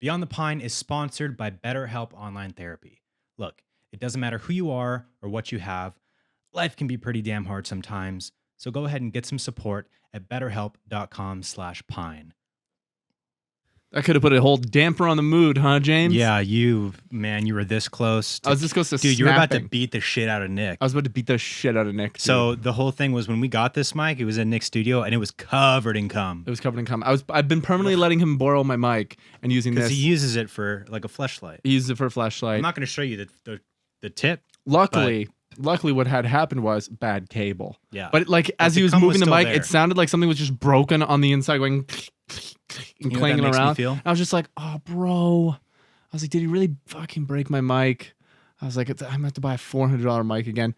Beyond the Pine is sponsored by BetterHelp Online Therapy. Look, it doesn't matter who you are or what you have, life can be pretty damn hard sometimes. So go ahead and get some support at betterhelp.com/pine. I could have put a whole damper on the mood, huh, James? Yeah, you were this close. I was this close to Dude, you were about to snapping. beat the shit out of Nick. I was about to beat the shit out of Nick. Dude. So the whole thing was when we got this mic, it was in Nick's studio and it was covered in cum. It was covered in cum. I've been permanently letting him borrow my mic and using this. Because he uses it for like a fleshlight. He uses it for a flashlight. I'm not going to show you the tip. Luckily, what had happened was bad cable. Yeah. But like as he was moving the mic, it sounded like something was just broken on the inside, going and clanging around. I was just like, oh, bro. I was like, did he really fucking break my mic? I was like, I'm gonna have to buy a $400 mic again.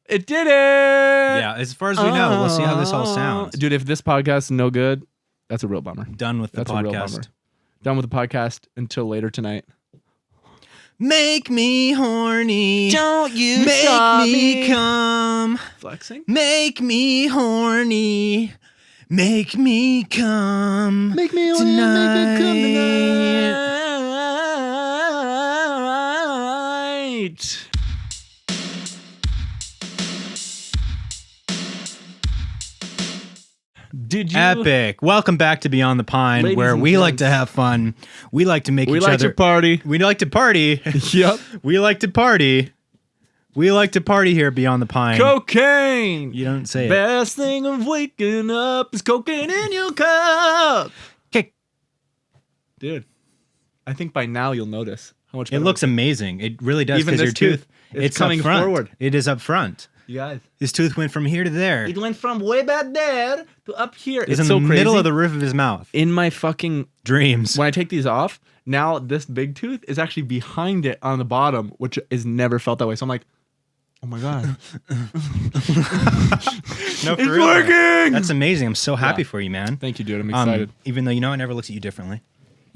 It did it. Yeah, as far as we know, we'll see how this all sounds. Dude, if this podcast is no good, that's a real bummer. Done with the That's a real bummer. podcast. Done with the podcast until later tonight. Make me horny. Don't you Make stop me come. Flexing? Make me horny. Make me come. Make me horny, tonight. make me come tonight. Did you? Epic. Welcome back to Beyond the Pine, Ladies where and we like gents. to have fun. We like to make We each like other. to party. We like to party. Yep. We like to party. We like to party here at Beyond the Pine. Cocaine. You don't say it. Best thing of waking up is cocaine in your cup. Okay. Dude, I think by now you'll notice how much It looks amazing. It really does, Even because your this tooth, tooth, it's coming up front. forward. It is up front. You guys. His tooth went from here to there. It went from way back there to up here. It's in so the crazy. middle of the roof of his mouth. In my fucking... Dreams. When I take these off, now this big tooth is actually behind it on the bottom, which is never felt that way. So I'm like, oh my God. No, for It's real. working! That's amazing. I'm so happy Yeah. for you, man. Thank you, dude. I'm excited. Even though, I never looked at you differently.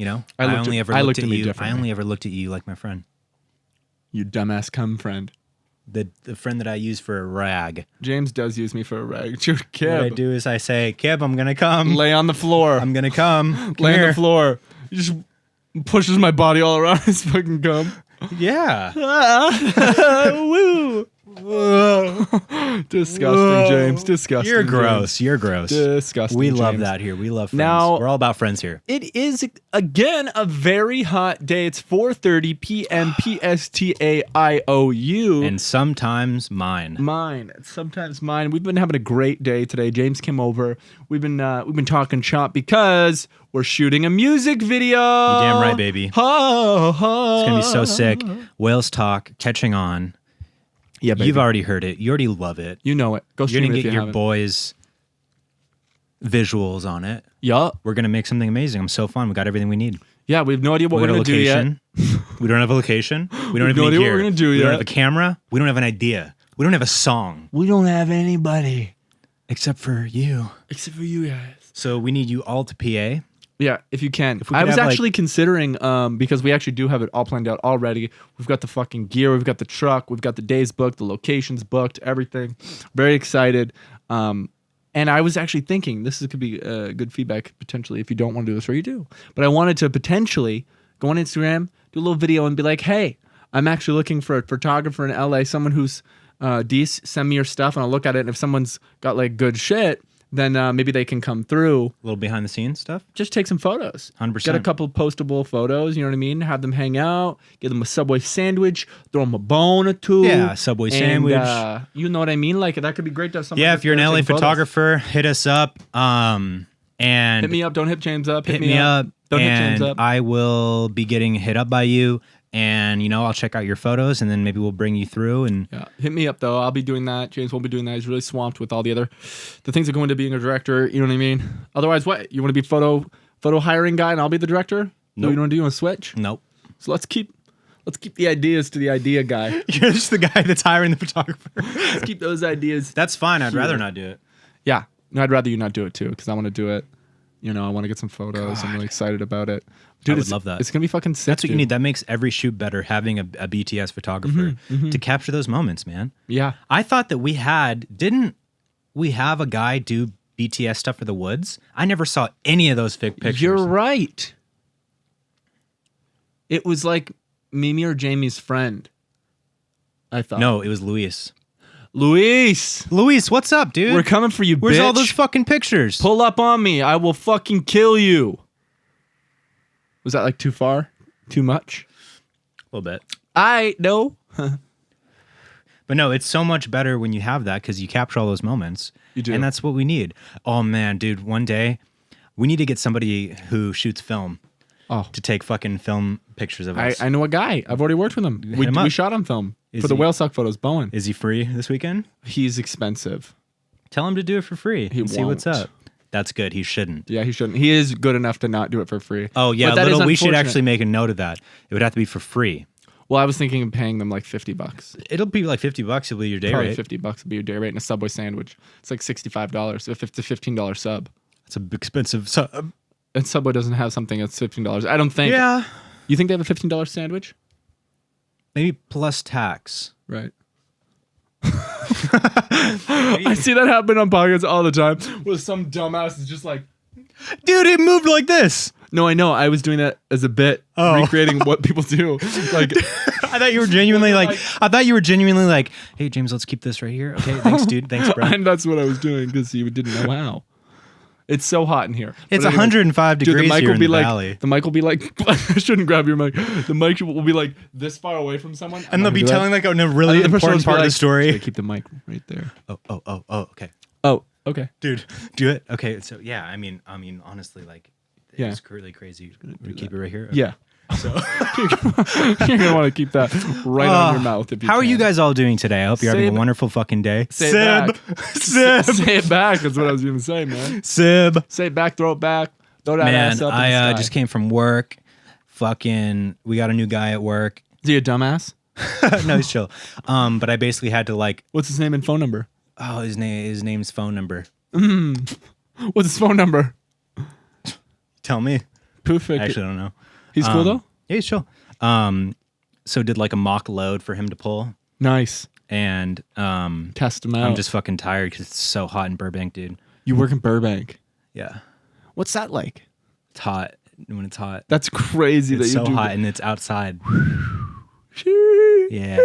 I looked only at- ever I looked looked at at me you. I differently. only ever looked at you like my friend. You dumbass cum friend. The friend that I use for a rag. James does use me for a rag. Dude, Kib. What I do is I say, Kib, I'm gonna come. Lay on the floor. I'm gonna come. Lay on here. the floor. He just pushes my body all around his fucking cum. Yeah. Woo. Disgusting, James. Disgusting. You're James. gross. You're gross. Disgusting. We love James. that here. We love friends. Now- We're all about friends here. It is again a very hot day. It's 4:30 p.m. PSTAIOU. And sometimes mine. Mine. Sometimes mine. We've been having a great day today. James came over. We've been talking shop because we're shooting a music video. You damn right, baby. Ha, ha. It's gonna be so sick. Whales talk, catching on. Yeah, baby. You've already heard it. You already love it. You know it. Go You're stream gonna it if get you your haven't. boys' visuals on it. Yup. We're gonna make something amazing. I'm so fun. We got everything we need. Yeah, we have no idea what We we're got a gonna do yet. location. We don't have a location. We don't have no any idea what gear. we're gonna do We yet. don't have a camera. We don't have an idea. We don't have a song We don't have anybody except for you. except for you guys. So we need you all to PA. Yeah, if you can. we I could was have, like- actually considering, because we actually do have it all planned out already. We've got the fucking gear, we've got the truck, we've got the days booked, the locations booked, everything. Very excited. And I was actually thinking this could be good feedback potentially if you don't want to do this or you do. But I wanted to potentially go on Instagram, do a little video, and be like, hey, I'm actually looking for a photographer in LA, someone who's decent. Send me your stuff, and I'll look at it. And if someone's got like good shit, then maybe they can come through. A little behind the scenes stuff. Just take some photos. 100%. Get a couple postable photos, you know what I mean? Have them hang out, give them a Subway sandwich, throw them a bone or two. Yeah, Subway sandwich. You know what I mean? Like, that could be great to have someone. Yeah, just if you're an there LA taking photos. photographer, hit us up. And Hit me up. Don't hit James up. hit me up. Don't hit and James up. I will be getting hit up by you. And, I'll check out your photos and then maybe we'll bring you through. And Yeah, hit me up though. I'll be doing that. James won't be doing that. He's really swamped with all the things that go into being a director. You know what I mean? Otherwise, what? You want to be photo hiring guy and I'll be the director? Nope. You want to do? You want to switch? nope. So let's keep the ideas to the idea guy. You're just the guy that's hiring the photographer. Let's keep those ideas. That's fine. I'd Here. rather not do it. Yeah, no, I'd rather you not do it too because I want to do it. I want to get some photos. I'm really excited about it. Dude, would it's- love that. It's gonna be fucking sick. That's what you dude. need. That makes every shoot better, having a BTS photographer to capture those moments, man. Yeah. I thought that didn't we have a guy do BTS stuff for the Woods? I never saw any of those fake pictures. You're right. It was like Mimi or Jamie's friend. I thought. No, it was Luis. Luis, Luis, what's up, dude? we're coming for you, Where's bitch. all those fucking pictures? Pull up on me. I will fucking kill you. Was that like too far? Too much? A little bit. I know. But no, it's so much better when you have that because you capture all those moments. You do. And that's what we need. Oh, man, dude, one day we need to get somebody who shoots film to take fucking film pictures of us. I know a guy. I've already worked with him. Hit We him up. shot on film Is for the he- whale sock photos. Bowen. Is he free this weekend? He's expensive. Tell him to do it for free He and see what's won't. up. That's good. He shouldn't. Yeah, he shouldn't. He is good enough to not do it for free. Oh, yeah, But that is we should unfortunate. actually make a note of that. It would have to be for free. Well, I was thinking of paying them like $50. It'll be like $50. It'll be your day Probably rate. $50 would be your day rate and a Subway sandwich. It's like $65 if it's a $15 sub. It's a expensive sub. And Subway doesn't have something that's $15. I don't think. Yeah. You think they have a $15 sandwich? Maybe plus tax. Right. I see that happen on podcasts all the time where some dumbass is just like, Dude, it moved like this. no, I know. I was doing that as a bit, Oh. recreating what people do. Like, I thought you were genuinely like, hey, James, let's keep this right here. Okay, thanks, dude. Thanks, bro. and that's what I was doing because you didn't know how. It's so hot in here. It's But anyways, 105 dude, degrees here in the like, valley. the mic will be like, I shouldn't grab your mic. The mic will be like this far away from someone. And they'll be telling like a really And the person will important be part of like, the story. "Should I keep the mic right there. Oh, okay. Oh, okay. Dude, do it. Okay, so yeah, I mean, honestly, like, Yeah. it's really crazy. We keep it right here. Yeah. So, You're gonna want to keep that right on your mouth. If you how are can. you guys all doing today? I hope you're having Sib. a wonderful fucking day. Say it back. Sib, Say it back. That's what I was gonna say, man. Sib. Say it back. Throw it back. Throw that ass Man, up in the I sky. just came from work. Fucking, we got a new guy at work. Is he a dumbass? No, he's chill. But I basically had to like, What's his name and phone number? oh, his name's phone number. What's his phone number? Tell me. Perfect. Actually, I don't know. He's cool though. Yeah, he's chill. So did like a mock load for him to pull, Nice. and Test him out. I'm just fucking tired because it's so hot in Burbank, dude. You work in Burbank. Yeah, What's that like? it's hot when it's hot. That's crazy It's that so you do hot and it's outside. that. Yeah.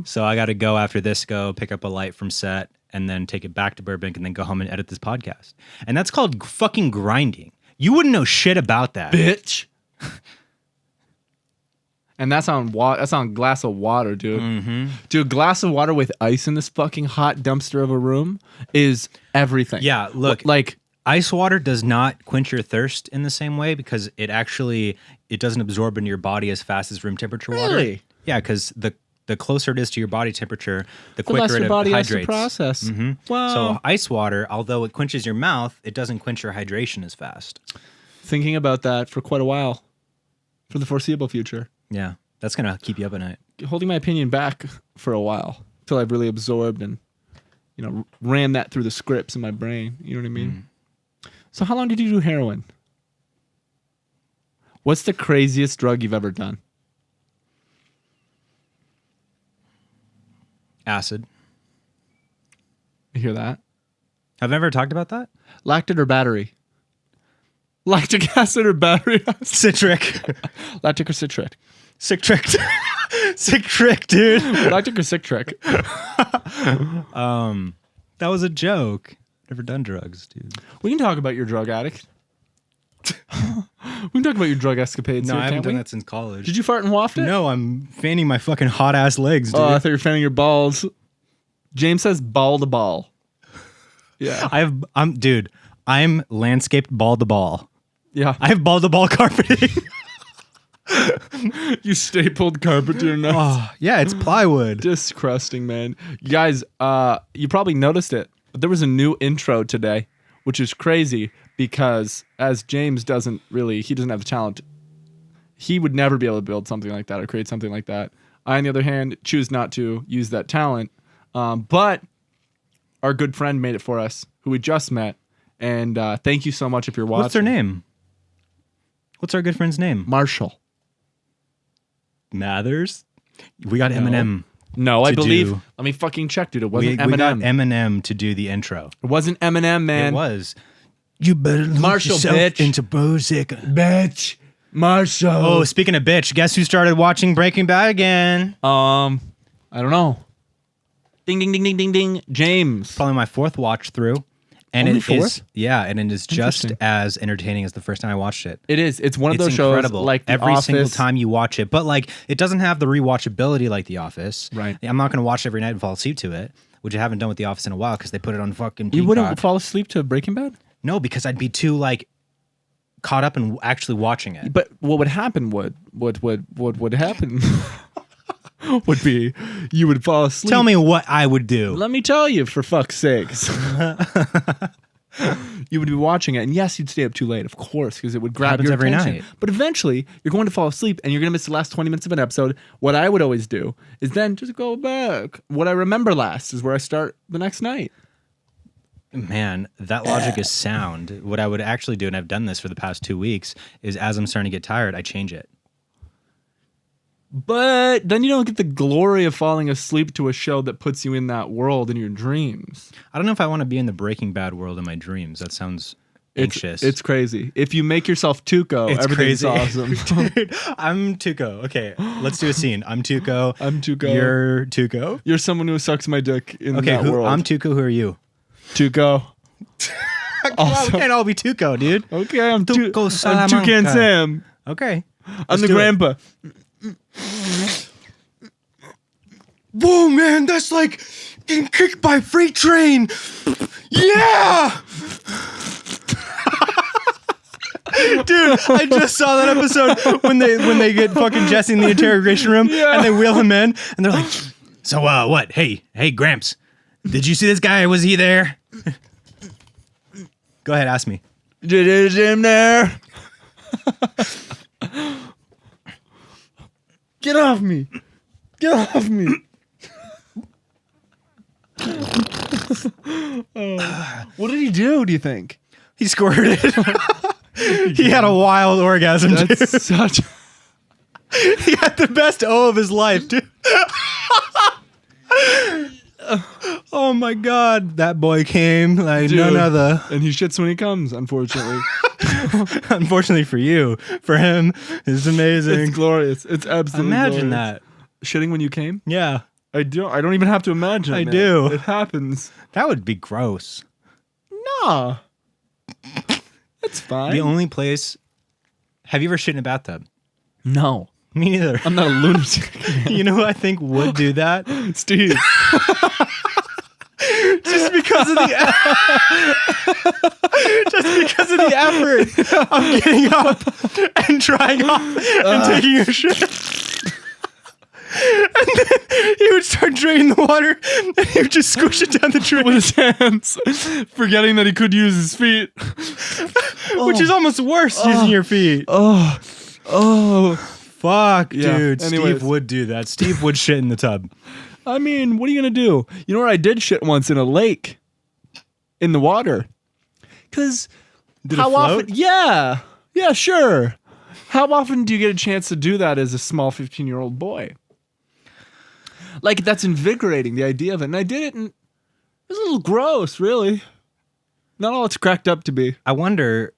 So I got to go after this, go pick up a light from set, and then take it back to Burbank, and then go home and edit this podcast. And that's called fucking grinding. You wouldn't know shit about that. Bitch. And that's on that's on glass of water, dude. Mm-hmm. Dude, glass of water with ice in this fucking hot dumpster of a room is everything. Yeah, look, Like, ice water does not quench your thirst in the same way because it doesn't absorb into your body as fast as room temperature water. Really? Yeah, because the closer it is to your body temperature, the the less quicker your it body has hydrates. to process. Mhm. Wow. So ice water, although it quenches your mouth, it doesn't quench your hydration as fast. Thinking about that for quite a while, for the foreseeable future. Yeah, that's gonna keep you up at night. Holding my opinion back for a while until I've really absorbed and, ran that through the scripts in my brain. You know what I mean? So how long did you do heroin? What's the craziest drug you've ever done? Acid. You hear that? Have I ever talked about that? Lactic or battery? Lactic acid or battery acid? Citric. Lactic or citric? Sick trick. Sick trick, dude. Lactic or citric? That was a joke. Never done drugs, dude. We can talk about your drug addict. We can talk about your drug escapades No, here, I haven't can't done we? that since college. Did you fart and waft it? No, I'm fanning my fucking hot ass legs, dude. Oh, I thought you were fanning your balls. James says ball to ball. Yeah. I'm landscaped ball to ball. Yeah. I have ball to ball carpeting. You stapled carpet to your nuts. Oh, yeah, it's plywood. Disgusting, man. You guys, you probably noticed it, but there was a new intro today, which is crazy because as James he doesn't have the talent. He would never be able to build something like that or create something like that. I, on the other hand, choose not to use that talent. But our good friend made it for us, who we just met. And thank you so much if you're watching. What's their name? What's our good friend's name? Marshall. Mathers? We got Eminem. No, I To believe. do- Let me fucking check, dude. It We wasn't got Eminem. Eminem to do the intro. It wasn't Eminem, man. It was. You better lose Marshall, yourself bitch. into music. Bitch. My show. Oh, speaking of bitch, guess who started watching Breaking Bad again? I don't know. Ding, ding, ding, ding, ding, ding. James. Probably my fourth watch through. And Only it fourth? is, yeah, and it is just Interesting. as entertaining as the first time I watched it. It is. It's one of It's those incredible. shows like The every single Office. time you watch it, but like it doesn't have the rewatchability like The Office. Right. I'm not going to watch it every night and fall asleep to it, which I haven't done with The Office in a while because they put it on fucking. You Peacock. wouldn't fall asleep to Breaking Bad? No, because I'd be too like caught up in actually watching it. But what would happen would happen would be you would fall asleep. Tell me what I would do. Let me tell you, for fuck's sakes. You would be watching it, and yes, you'd stay up too late, of course, because it would grab Happens your every attention. night. But eventually, you're going to fall asleep, and you're going to miss the last 20 minutes of an episode. What I would always do is then just go back. What I remember last is where I start the next night. Man, that logic is sound. What I would actually do, and I've done this for the past 2 weeks, is as I'm starting to get tired, I change it. But then you don't get the glory of falling asleep to a show that puts you in that world in your dreams. I don't know if I want to be in the Breaking Bad world in my dreams. That sounds anxious. It's crazy. If you make yourself Tuco, It's everything's crazy. awesome. Dude, I'm Tuco. Okay, let's do a scene. I'm Tuco. I'm Tuco. You're Tuco. You're someone who sucks my dick in Okay, that world. I'm Tuco. Who are you? Tuco. Come on, we can't all be Tuco, dude. Okay, I'm Tuco I'm Salamanca. Toucan Sam. Okay. I'm Let's the do it. grandpa. Whoa, man, that's like getting kicked by a freight train. Yeah! Dude, I just saw that episode when they get fucking Jesse in the interrogation room and they wheel him in and they're like, so what? Hey, Gramps, did you see this guy? Was he there? Go ahead, ask me. Is him there? Get off me. Get off me. What did he do you think? He squirted. He had a wild orgasm, dude. That's such... He had the best O of his life, dude. Oh my God, that boy came like Dude. none other. And he shits when he comes, unfortunately. Unfortunately for you, for him, it's amazing. It's glorious. It's absolutely Imagine glorious. that. Shitting when you came? Yeah, I don't even have to imagine it, I man. do. It happens. that would be gross. Nah. That's fine. The only place. Have you ever shit in a bathtub? No. Me neither. I'm not a lunatic. You know who I think would do that? Steve. Just because of the effort of getting up and drying off and taking a shit. And then he would start draining the water and he would just squish it down the drain. With his hands. Forgetting that he could use his feet. Which is almost worse using your feet. Oh. Fuck, Yeah, dude. anyways. Steve would do that. Steve would shit in the tub. I mean, what are you going to do? You know where I did shit once in a lake? In the water. Because Did how it float? often? Yeah. Yeah, sure. How often do you get a chance to do that as a small 15-year-old boy? Like, that's invigorating, the idea of it. And I did it, and it was a little gross, really. Not all it's cracked up to be. I wonder,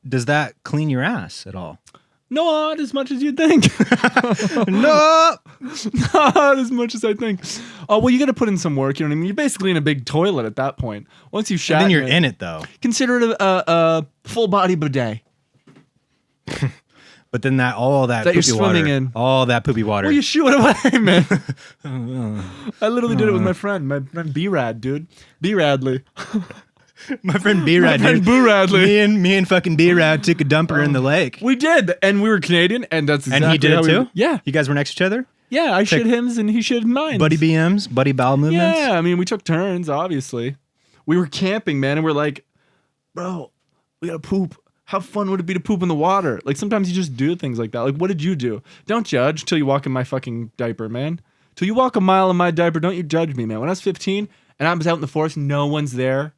does that clean your ass at all? Not as much as you'd think. No. Not as much as I think. Oh, well, you got to put in some work. You know what I mean? You're basically in a big toilet at that point. Once you shat And then you're it, in it though. consider it a full body bidet. But then all that That you're poopy swimming water, in. all that poopy water. Well, you shoo it away, man. I literally did it with my friend B-Rad, dude. B-Radley. My friend B-Rad, My friend dude. Boo Radley. Me and fucking B-Rad took a dumper in the lake. We did, and we were Canadian, and that's exactly And he did how it we too? Yeah. You guys were next to each other? Yeah, I shit him, and he shit mine. Buddy BMs, buddy bowel movements? Yeah, I mean, we took turns, obviously. We were camping, man, and we're like, bro, we gotta poop. How fun would it be to poop in the water? Like, sometimes you just do things like that. Like, what did you do? Don't judge till you walk in my fucking diaper, man. Till you walk a mile in my diaper, don't you judge me, man. When I was 15 and I was out in the forest, no one's there,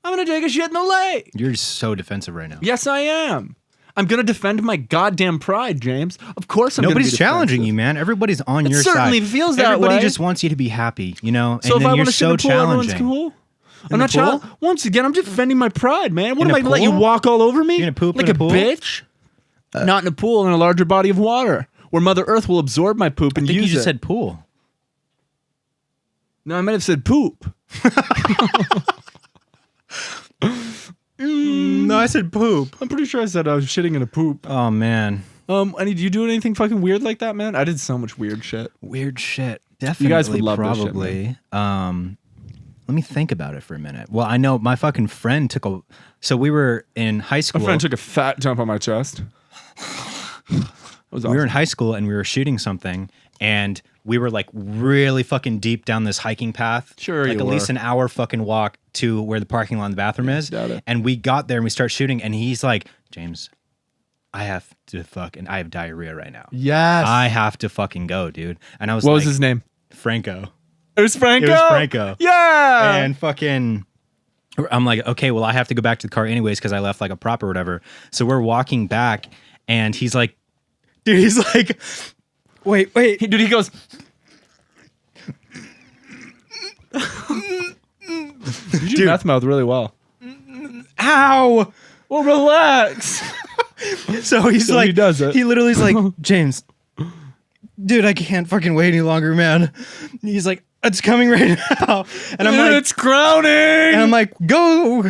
I'm gonna take a shit in the lake. You're so defensive right now. Yes, I am. I'm gonna defend my goddamn pride, James. Of course I'm Nobody's gonna be challenging defensive. you, man. Everybody's on your side. certainly feels that Everybody way. just wants you to be happy, you know? So and if then I you're want to shit in so the pool, everyone's challenging. cool. I'm In not the pool? Once again, I'm defending my pride, man. What In am a I let you pool? walk all over me? You're gonna poop like in a pool? bitch? Not in a pool, in a larger body of water, where Mother Earth will absorb my poop and I think use you just it. said pool. No, I might have said poop. No, I said poop. I'm pretty sure I said I was shitting in a poop. Oh man, Did you do anything fucking weird like that, man? I did so much weird shit. weird shit. Definitely, You guys would love this shit, probably. Let me think about it for a minute. Well, I know my fucking friend took a. So we were in high school. My friend took a fat dump on my chest. It was We were in awesome. high school and we were shooting something, and we were like really fucking deep down this hiking path. Sure like you at least were. an hour fucking walk to where the parking lot and the bathroom is. Doubt it. And we got there and we start shooting, and he's like, James, I have to fucking. I have diarrhea right now. Yes. I have to fucking go, dude. And I was What like, was his name? Franco. It was Franco. It was Franco. Yeah. And fucking, I'm like, okay, well, I have to go back to the car anyways because I left like a prop or whatever. So we're walking back, and he's like, dude, he's like, wait. Dude, he goes. You do mouth mouth really well. Ow. Well, relax. So he's So like, he does it. He literally is like, James, dude, I can't fucking wait any longer, man. He's like, it's coming right now. And I'm like, it's crowning. and I'm like, go.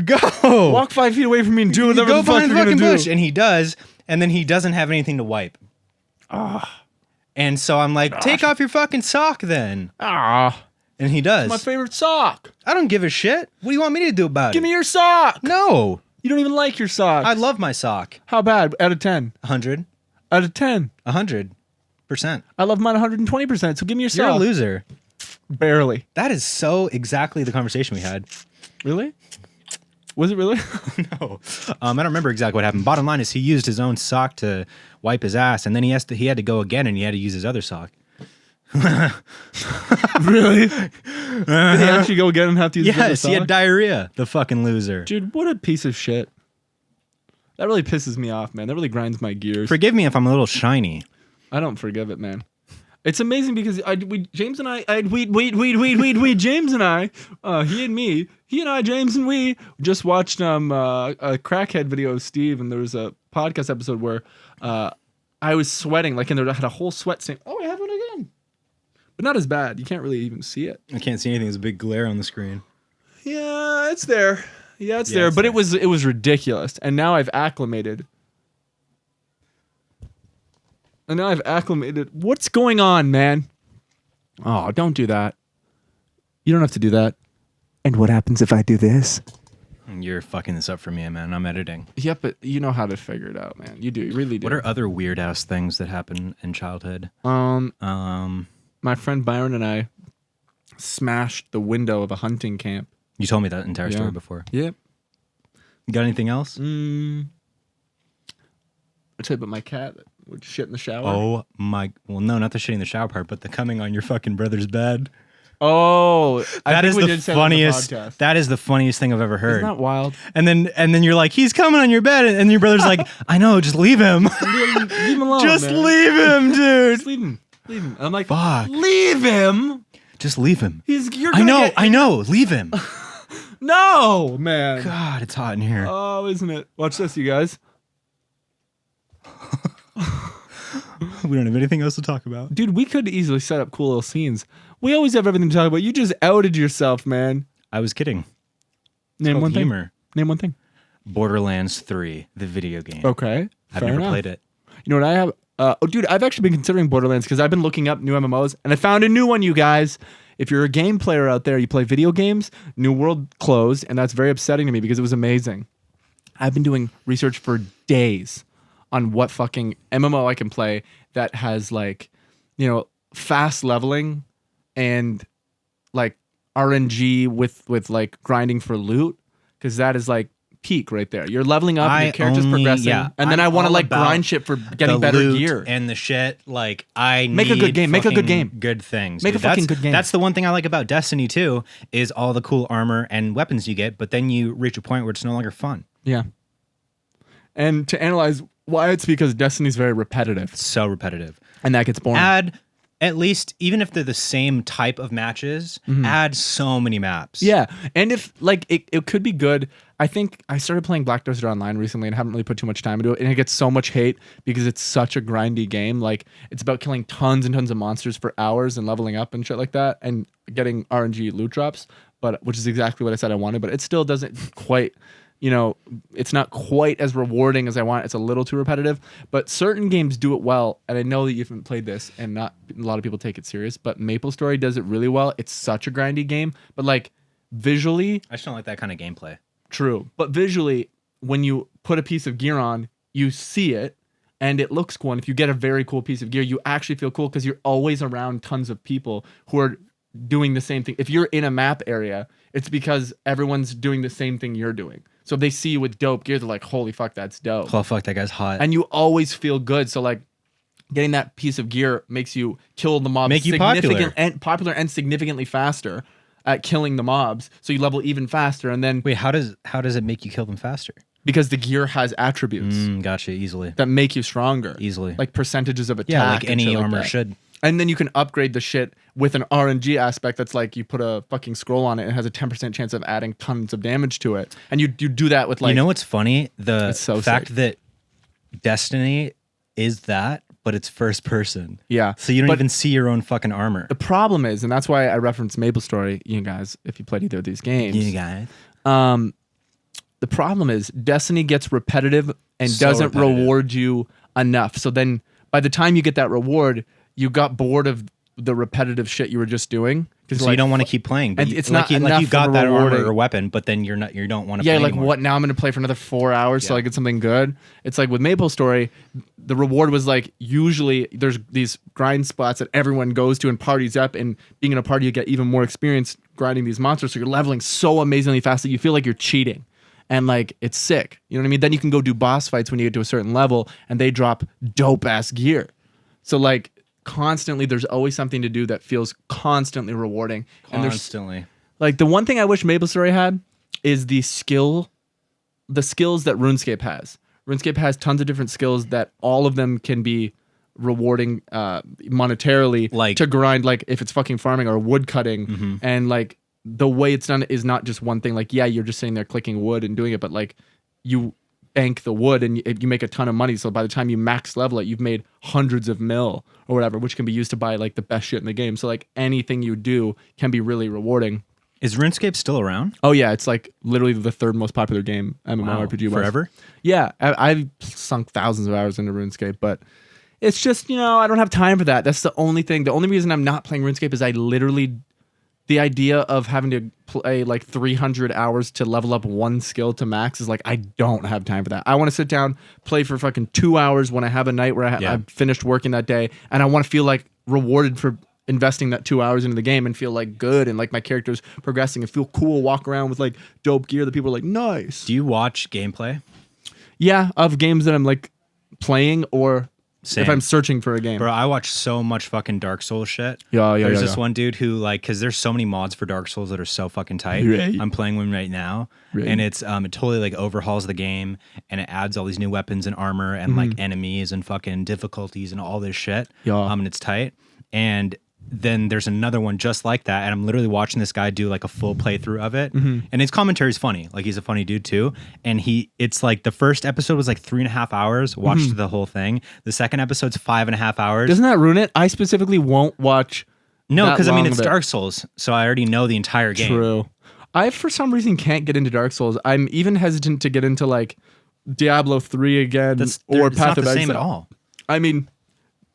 Walk 5 feet away from me and do whatever Go the fuck behind you're the gonna fucking do. bush. And he does. And then he doesn't have anything to wipe. And so I'm like, take off your fucking sock then. And he does. My favorite sock. I don't give a shit. What do you want me to do about Give it? me your sock. No. You don't even like your sock. I love my sock. How bad? Out of 10. 100. Out of 10. 100%. I love mine 120%. So give me your You're a sock. loser. Barely. That is so exactly the conversation we had. Really? Was it really? No. I don't remember exactly what happened. Bottom line is he used his own sock to wipe his ass, and then he had to go again, and he had to use his other sock. Really? Did he actually go again and have to use the other Yes, he had sock? diarrhea. The fucking loser. Dude, what a piece of shit. That really pisses me off, man. That really grinds my gears. Forgive me if I'm a little shiny. I don't forgive it, man. It's amazing because James and I, James and we just watched a crackhead video of Steve, and there was a podcast episode where I was sweating, like, and I had a whole sweat stain. Oh, I have one again. But not as bad. You can't really even see it. I can't see anything. There's a big glare on the screen. Yeah, it's there. Yeah, it's Yeah, there. it's But there. it was ridiculous. And now I've acclimated. What's going on, man? Oh, don't do that. You don't have to do that. And what happens if I do this? You're fucking this up for me, man. I'm editing. Yep, but you know how to figure it out, man. You do. You really do. What are other weird ass things that happen in childhood? My friend Byron and I smashed the window of a hunting camp. You told me that entire story before. Yep. You got anything else? I'll tell you about my cat that would shit in the shower. Oh my! Well, no, not the shitting in the shower part, but the coming on your fucking brother's bed. Oh, I That think is we the did say that on the funniest. podcast. That is the funniest thing I've ever heard. Isn't that wild? And then you're like, he's coming on your bed, and your brother's like, I know, just leave him. Leave him alone, Just man. leave him, dude. Just leave him. Leave him. And I'm like, Fuck. leave him. Just leave him. You're I gonna know, get- I know. Leave him. No, man. God, it's hot in here. Oh, isn't it? Watch this, you guys. We don't have anything else to talk about. Dude, we could easily set up cool little scenes. We always have everything to talk about. You just outed yourself, man. I was kidding. Name Called one thing. humor. Name one thing. Borderlands 3, the video game. Okay. I've fair never enough. played it. You know what I have? Dude, I've actually been considering Borderlands because I've been looking up new MMOs, and I found a new one, you guys. If you're a game player out there, you play video games, New World closed, and that's very upsetting to me because it was amazing. I've been doing research for days on what fucking MMO I can play that has, like, you know, fast leveling and like RNG with like grinding for loot, because that is like peak right there. You're leveling up, and your character's progressing, and then I'm I want to all like about grind shit for getting the better loot gear. and the shit. Like, I Make a need good game. Make a good fucking game. Good things. Make a fucking good game. That's the one thing I like about Destiny 2 is all the cool armor and weapons you get, but then you reach a point where it's no longer fun. Yeah. And to analyze why, it's because Destiny's very repetitive, It's so repetitive. and that gets boring. Add at least even if they're the same type of matches, add so many maps. Yeah, and if like it could be good. I think I started playing Black Desert Online recently and haven't really put too much time into it, and it gets so much hate because it's such a grindy game. Like it's about killing tons and tons of monsters for hours and leveling up and shit like that, and getting RNG loot drops. But which is exactly what I said I wanted, but it still doesn't quite. It's not quite as rewarding as I want. It's a little too repetitive, but certain games do it well. And I know that you haven't played this and not a lot of people take it serious, but MapleStory does it really well. It's such a grindy game, but like visually, I just don't like that kind of gameplay. true. But visually, when you put a piece of gear on, you see it and it looks cool. And if you get a very cool piece of gear, you actually feel cool because you're always around tons of people who are doing the same thing. If you're in a map area, it's because everyone's doing the same thing you're doing. So if they see you with dope gear, they're like, holy fuck, that's dope. Oh, fuck, that guy's hot. And you always feel good. So like getting that piece of gear makes you kill the mobs Make you popular. And significantly faster at killing the mobs. So you level even faster. And then Wait, how does it make you kill them faster? because the gear has attributes Gotcha, easily. that make you stronger. Easily. Like percentages of attack. Yeah, like and any shit like armor that. should. And then you can upgrade the shit with an RNG aspect that's like you put a fucking scroll on it and it has a 10% chance of adding tons of damage to it. And you do that with like... You know what's funny? The It's so fact sick. that Destiny is that, but it's first person. Yeah. So you don't But even see your own fucking armor. the problem is, and that's why I referenced MapleStory, you guys, if you played either of these games. You guys. The problem is Destiny gets repetitive and So doesn't repetitive. reward you enough. So then by the time you get that reward, you got bored of the repetitive shit you were just doing. So you don't want to keep playing. But and you, it's like not enough you got of a that armor rewarding- or weapon, but then you don't want to Yeah, play like anymore. what now? I'm gonna play for another 4 hours till Yeah. I get something good. It's like with MapleStory, the reward was like usually there's these grind spots that everyone goes to and parties up, and being in a party you get even more experience grinding these monsters. So you're leveling so amazingly fast that you feel like you're cheating, and like it's sick. You know what I mean? Then you can go do boss fights when you get to a certain level, and they drop dope ass gear. So like constantly, there's always something to do that feels constantly rewarding. And there's Constantly. like the one thing I wish MapleStory had is the skills that RuneScape has. RuneScape has tons of different skills that all of them can be rewarding monetarily, Like- to grind, like if it's fucking farming or wood cutting. Mm-hmm. And like the way it's done is not just one thing. Like, yeah, you're just sitting there clicking wood and doing it, but like you bank the wood and you make a ton of money. So by the time you max level it, you've made hundreds of mil or whatever, which can be used to buy like the best shit in the game. So like anything you do can be really rewarding. Is RuneScape still around? Oh yeah, it's like literally the third most popular game MMORPG wise. Forever? Yeah, I've sunk thousands of hours into RuneScape, but it's just, I don't have time for that. That's the only thing. The only reason I'm not playing RuneScape is I literally, the idea of having to play like 300 hours to level up one skill to max is like, I don't have time for that. I want to sit down, play for fucking 2 hours when I have a night where I've finished working that day, and I want to feel like rewarded for investing that 2 hours into the game and feel like good and like my character's progressing and feel cool, walk around with like dope gear that people are like, nice. Do you watch gameplay? Yeah, of games that I'm like playing or Same. if I'm searching for a game. Bro, I watch so much fucking Dark Souls shit. Yeah. There's this one dude who because there's so many mods for Dark Souls that are so fucking tight. Right. I'm playing one right now, Right. and it's it totally like overhauls the game, and it adds all these new weapons and armor and like enemies and fucking difficulties and all this shit. Yeah. And it's tight. And then there's another one just like that, and I'm literally watching this guy do like a full playthrough of it, and his commentary is funny. Like he's a funny dude too, and it's like the first episode was like 3.5 hours. Watched the whole thing. The second episode's 5.5 hours. Doesn't that ruin it? I specifically won't watch. No, that because I mean long it's of it. Dark Souls, so I already know the entire game. True. I for some reason can't get into Dark Souls. I'm even hesitant to get into like Diablo 3 again It's or not Path of the same Exile. at all. I mean,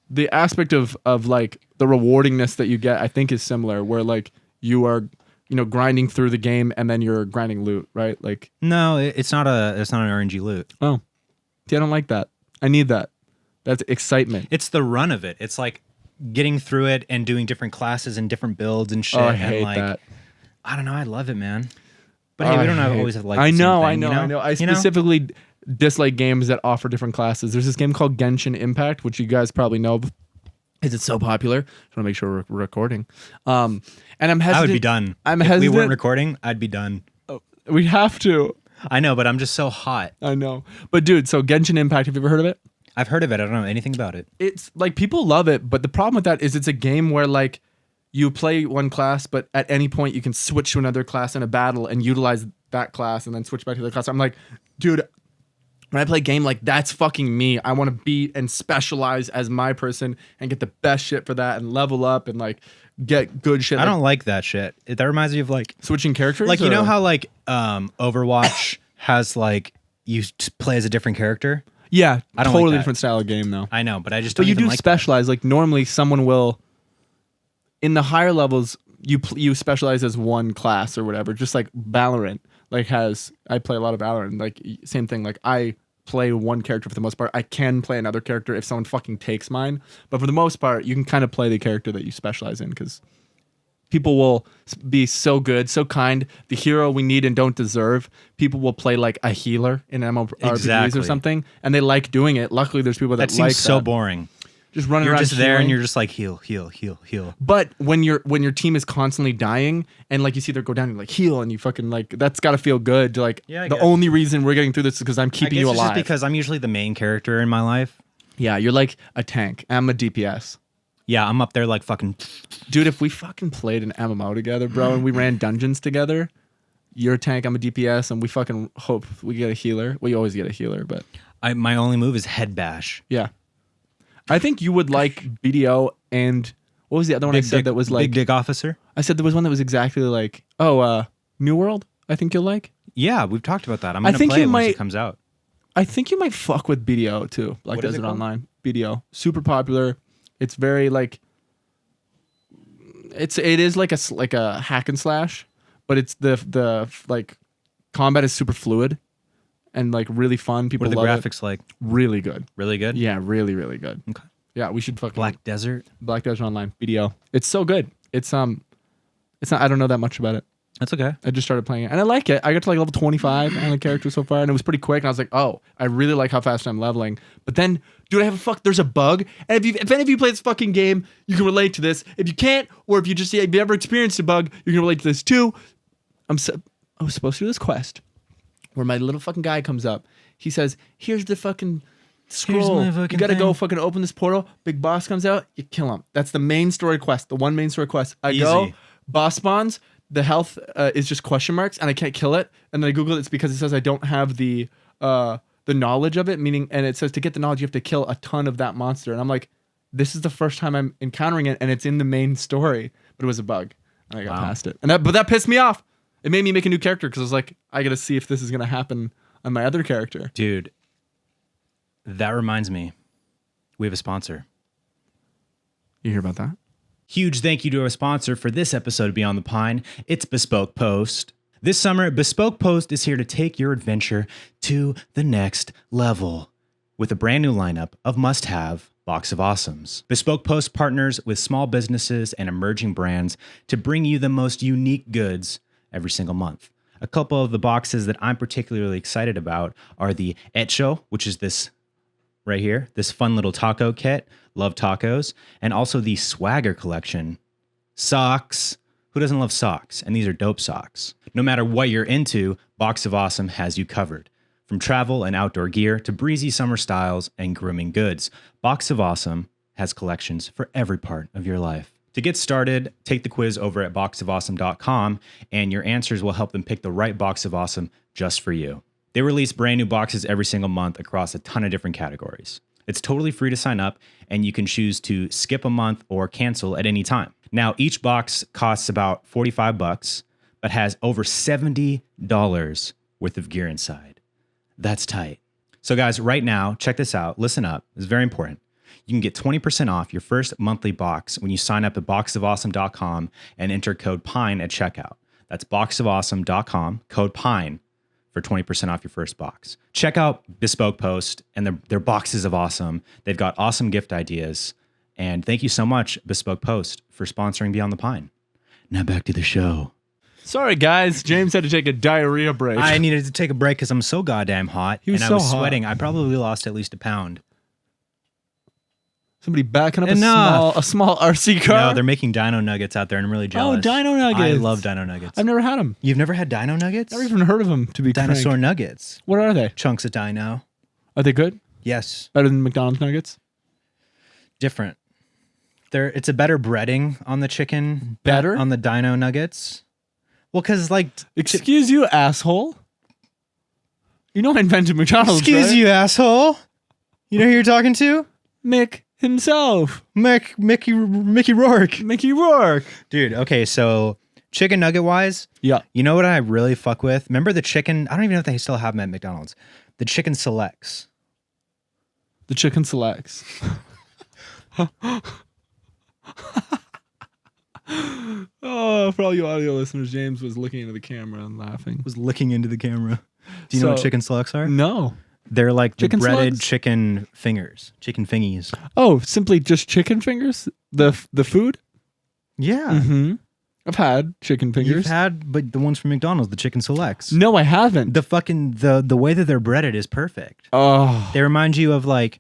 the aspect of like the rewardingness that you get, I think, is similar. Where like you are, grinding through the game and then you're grinding loot, right? Like, No, it's not an RNG loot. oh, see, I don't like that. I need that. That's excitement. It's the run of it. It's like getting through it and doing different classes and different builds and shit. Oh, I and hate like, that. I don't know. I love it, man. But hey, we don't always have like. I the same know, thing, I know, you know. I know. I You know? specifically dislike games that offer different classes. There's this game called Genshin Impact, which you guys probably know. Is it so popular? Just want to make sure we're recording. And I'm hesitant. I would be done. I'm if hesitant. we weren't recording, I'd be done. We have to. I know, but I'm just so hot. I know. But dude, so Genshin Impact, have you ever heard of it? I've heard of it. I don't know anything about it. It's like people love it, but the problem with that is it's a game where like you play one class, but at any point you can switch to another class in a battle and utilize that class and then switch back to the class. I'm like, dude, when I play a game like that's fucking me. I want to be and specialize as my person and get the best shit for that and level up and like get good shit. I don't like that shit. That reminds me of like switching characters. Like, you know how like Overwatch has like you play as a different character? Yeah, I don't like totally that. different style of game though. I know, but I just don't But you even do like specialize. Like normally someone will in the higher levels you specialize as one class or whatever. Just like Valorant like I play a lot of Valorant. Like same thing. Like I play one character for the most part. I can play another character if someone fucking takes mine. But for the most part, you can kind of play the character that you specialize in because people will be so good, so kind. The hero we need and don't deserve. People will play like a healer in MMORPGs Exactly. or something, and they like doing it. Luckily, there's people that That like seems so that. boring. Just running You're around just there and healing. you're just like heal. But when your team is constantly dying and like you see them go down, you're like heal and you fucking like that's gotta feel good. To, like Yeah, I the get it. only reason we're getting through this is because I'm I keeping guess you it's alive. just because I'm usually the main character in my life. Yeah, you're like a tank. I'm a DPS. Yeah, I'm up there like fucking. Dude, if we fucking played an MMO together, bro, and we ran dungeons together, you're a tank, I'm a DPS, and we fucking hope we get a healer. We always get a healer, but My only move is head bash. yeah. I think you would like BDO and what was the other one I said that was like Big Dick Officer. I said there was one that was exactly like New World, I think you'll like. Yeah, we've talked about that. I'm I gonna think play you it once might- it comes out. I think you might fuck with BDO too. Like What is does it it called? online. BDO. Super popular. It's very like it is like a hack and slash, but it's the like combat is super fluid and like really fun. People What are the love graphics like? it. Really good. Really good. Yeah, really really good. Okay. Yeah, we should fucking Black Desert. Black Desert Online BDO. It's so good. It's not. I don't know that much about it. That's okay. I just started playing it and I like it. I got to like level 25 on the character so far and it was pretty quick and I was like, oh, I really like how fast I'm leveling. But then, dude, there's a bug. And if any of you play this fucking game, you can relate to this. If you can't, or if you've ever experienced a bug, you can relate to this too. I was supposed to do this quest where my little fucking guy comes up. He says, here's the fucking scroll. my fucking You gotta go thing." fucking open this portal. Big boss comes out, you kill him. That's the main story quest. The one main story quest. I go, Easy. boss spawns. The health is just question marks, and I can't kill it. And then I Google it. It's because it says I don't have the knowledge of it. Meaning, and it says to get the knowledge, you have to kill a ton of that monster. And I'm like, this is the first time I'm encountering it, and it's in the main story. But it was a bug, and I got Wow. past it. And that pissed me off. It made me make a new character because I was like, I gotta see if this is gonna happen on my other character. Dude, that reminds me. We have a sponsor. You hear about that? Huge thank you to our sponsor for this episode of Beyond the Pine. It's Bespoke Post. This summer, Bespoke Post is here to take your adventure to the next level with a brand new lineup of must-have Box of Awesomes. Bespoke Post partners with small businesses and emerging brands to bring you the most unique goods every single month. A couple of the boxes that I'm particularly excited about are the Echo, which is this right here, this fun little taco kit. Love tacos. And also the Swagger collection. Socks. Who doesn't love socks? And these are dope socks. No matter what you're into, Box of Awesome has you covered. From travel and outdoor gear to breezy summer styles and grooming goods, Box of Awesome has collections for every part of your life. To get started, take the quiz over at boxofawesome.com and your answers will help them pick the right Box of Awesome just for you. They release brand new boxes every single month across a ton of different categories. It's totally free to sign up, and you can choose to skip a month or cancel at any time. Now, each box costs about $45, but has over $70 worth of gear inside. That's tight. So guys, right now, check this out. Listen up. It's very important. You can get 20% off your first monthly box when you sign up at boxofawesome.com and enter code PINE at checkout. That's boxofawesome.com, code PINE. For 20% off your first box. Check out Bespoke Post and their boxes of awesome. They've got awesome gift ideas. And thank you so much, Bespoke Post, for sponsoring Beyond the Pine. Now back to the show. Sorry, guys. James had to take a diarrhea break. I needed to take a break because I'm so goddamn hot. He was and so I was hot. sweating. I probably lost at least a pound. Somebody backing up Enough. a small RC car. No, they're making dino nuggets out there, and I'm really jealous. Dino Nuggets. I love dino nuggets. I've never had them. You've never had dino nuggets? Never even heard of them. To be Dinosaur frank. nuggets. What are they? Chunks of dino. Are they good? Yes. Better than McDonald's nuggets? Different. It's a better breading on the chicken. Better? On the Dino Nuggets. Well, because like... Excuse you, asshole. You know I invented McDonald's, Excuse right? you, asshole. You know who you're talking to? Mick himself. Mickey Rourke. Mickey Rourke. Dude, okay, so chicken nugget wise, Yeah. you know what I really fuck with? Remember the chicken? I don't even know if they still have them at McDonald's. The chicken selects. The chicken selects. Oh, for all you audio listeners, James was looking into the camera and laughing. Was looking into the camera. Do you know what chicken selects are? No. They're like the Chicken breaded slugs? chicken fingers. Chicken fingies. Oh, simply just chicken fingers? The food? Yeah. Mm-hmm. I've had chicken fingers. You've had, but the ones from McDonald's, the chicken selects. No, I haven't. The way that they're breaded is perfect. Oh. They remind you of like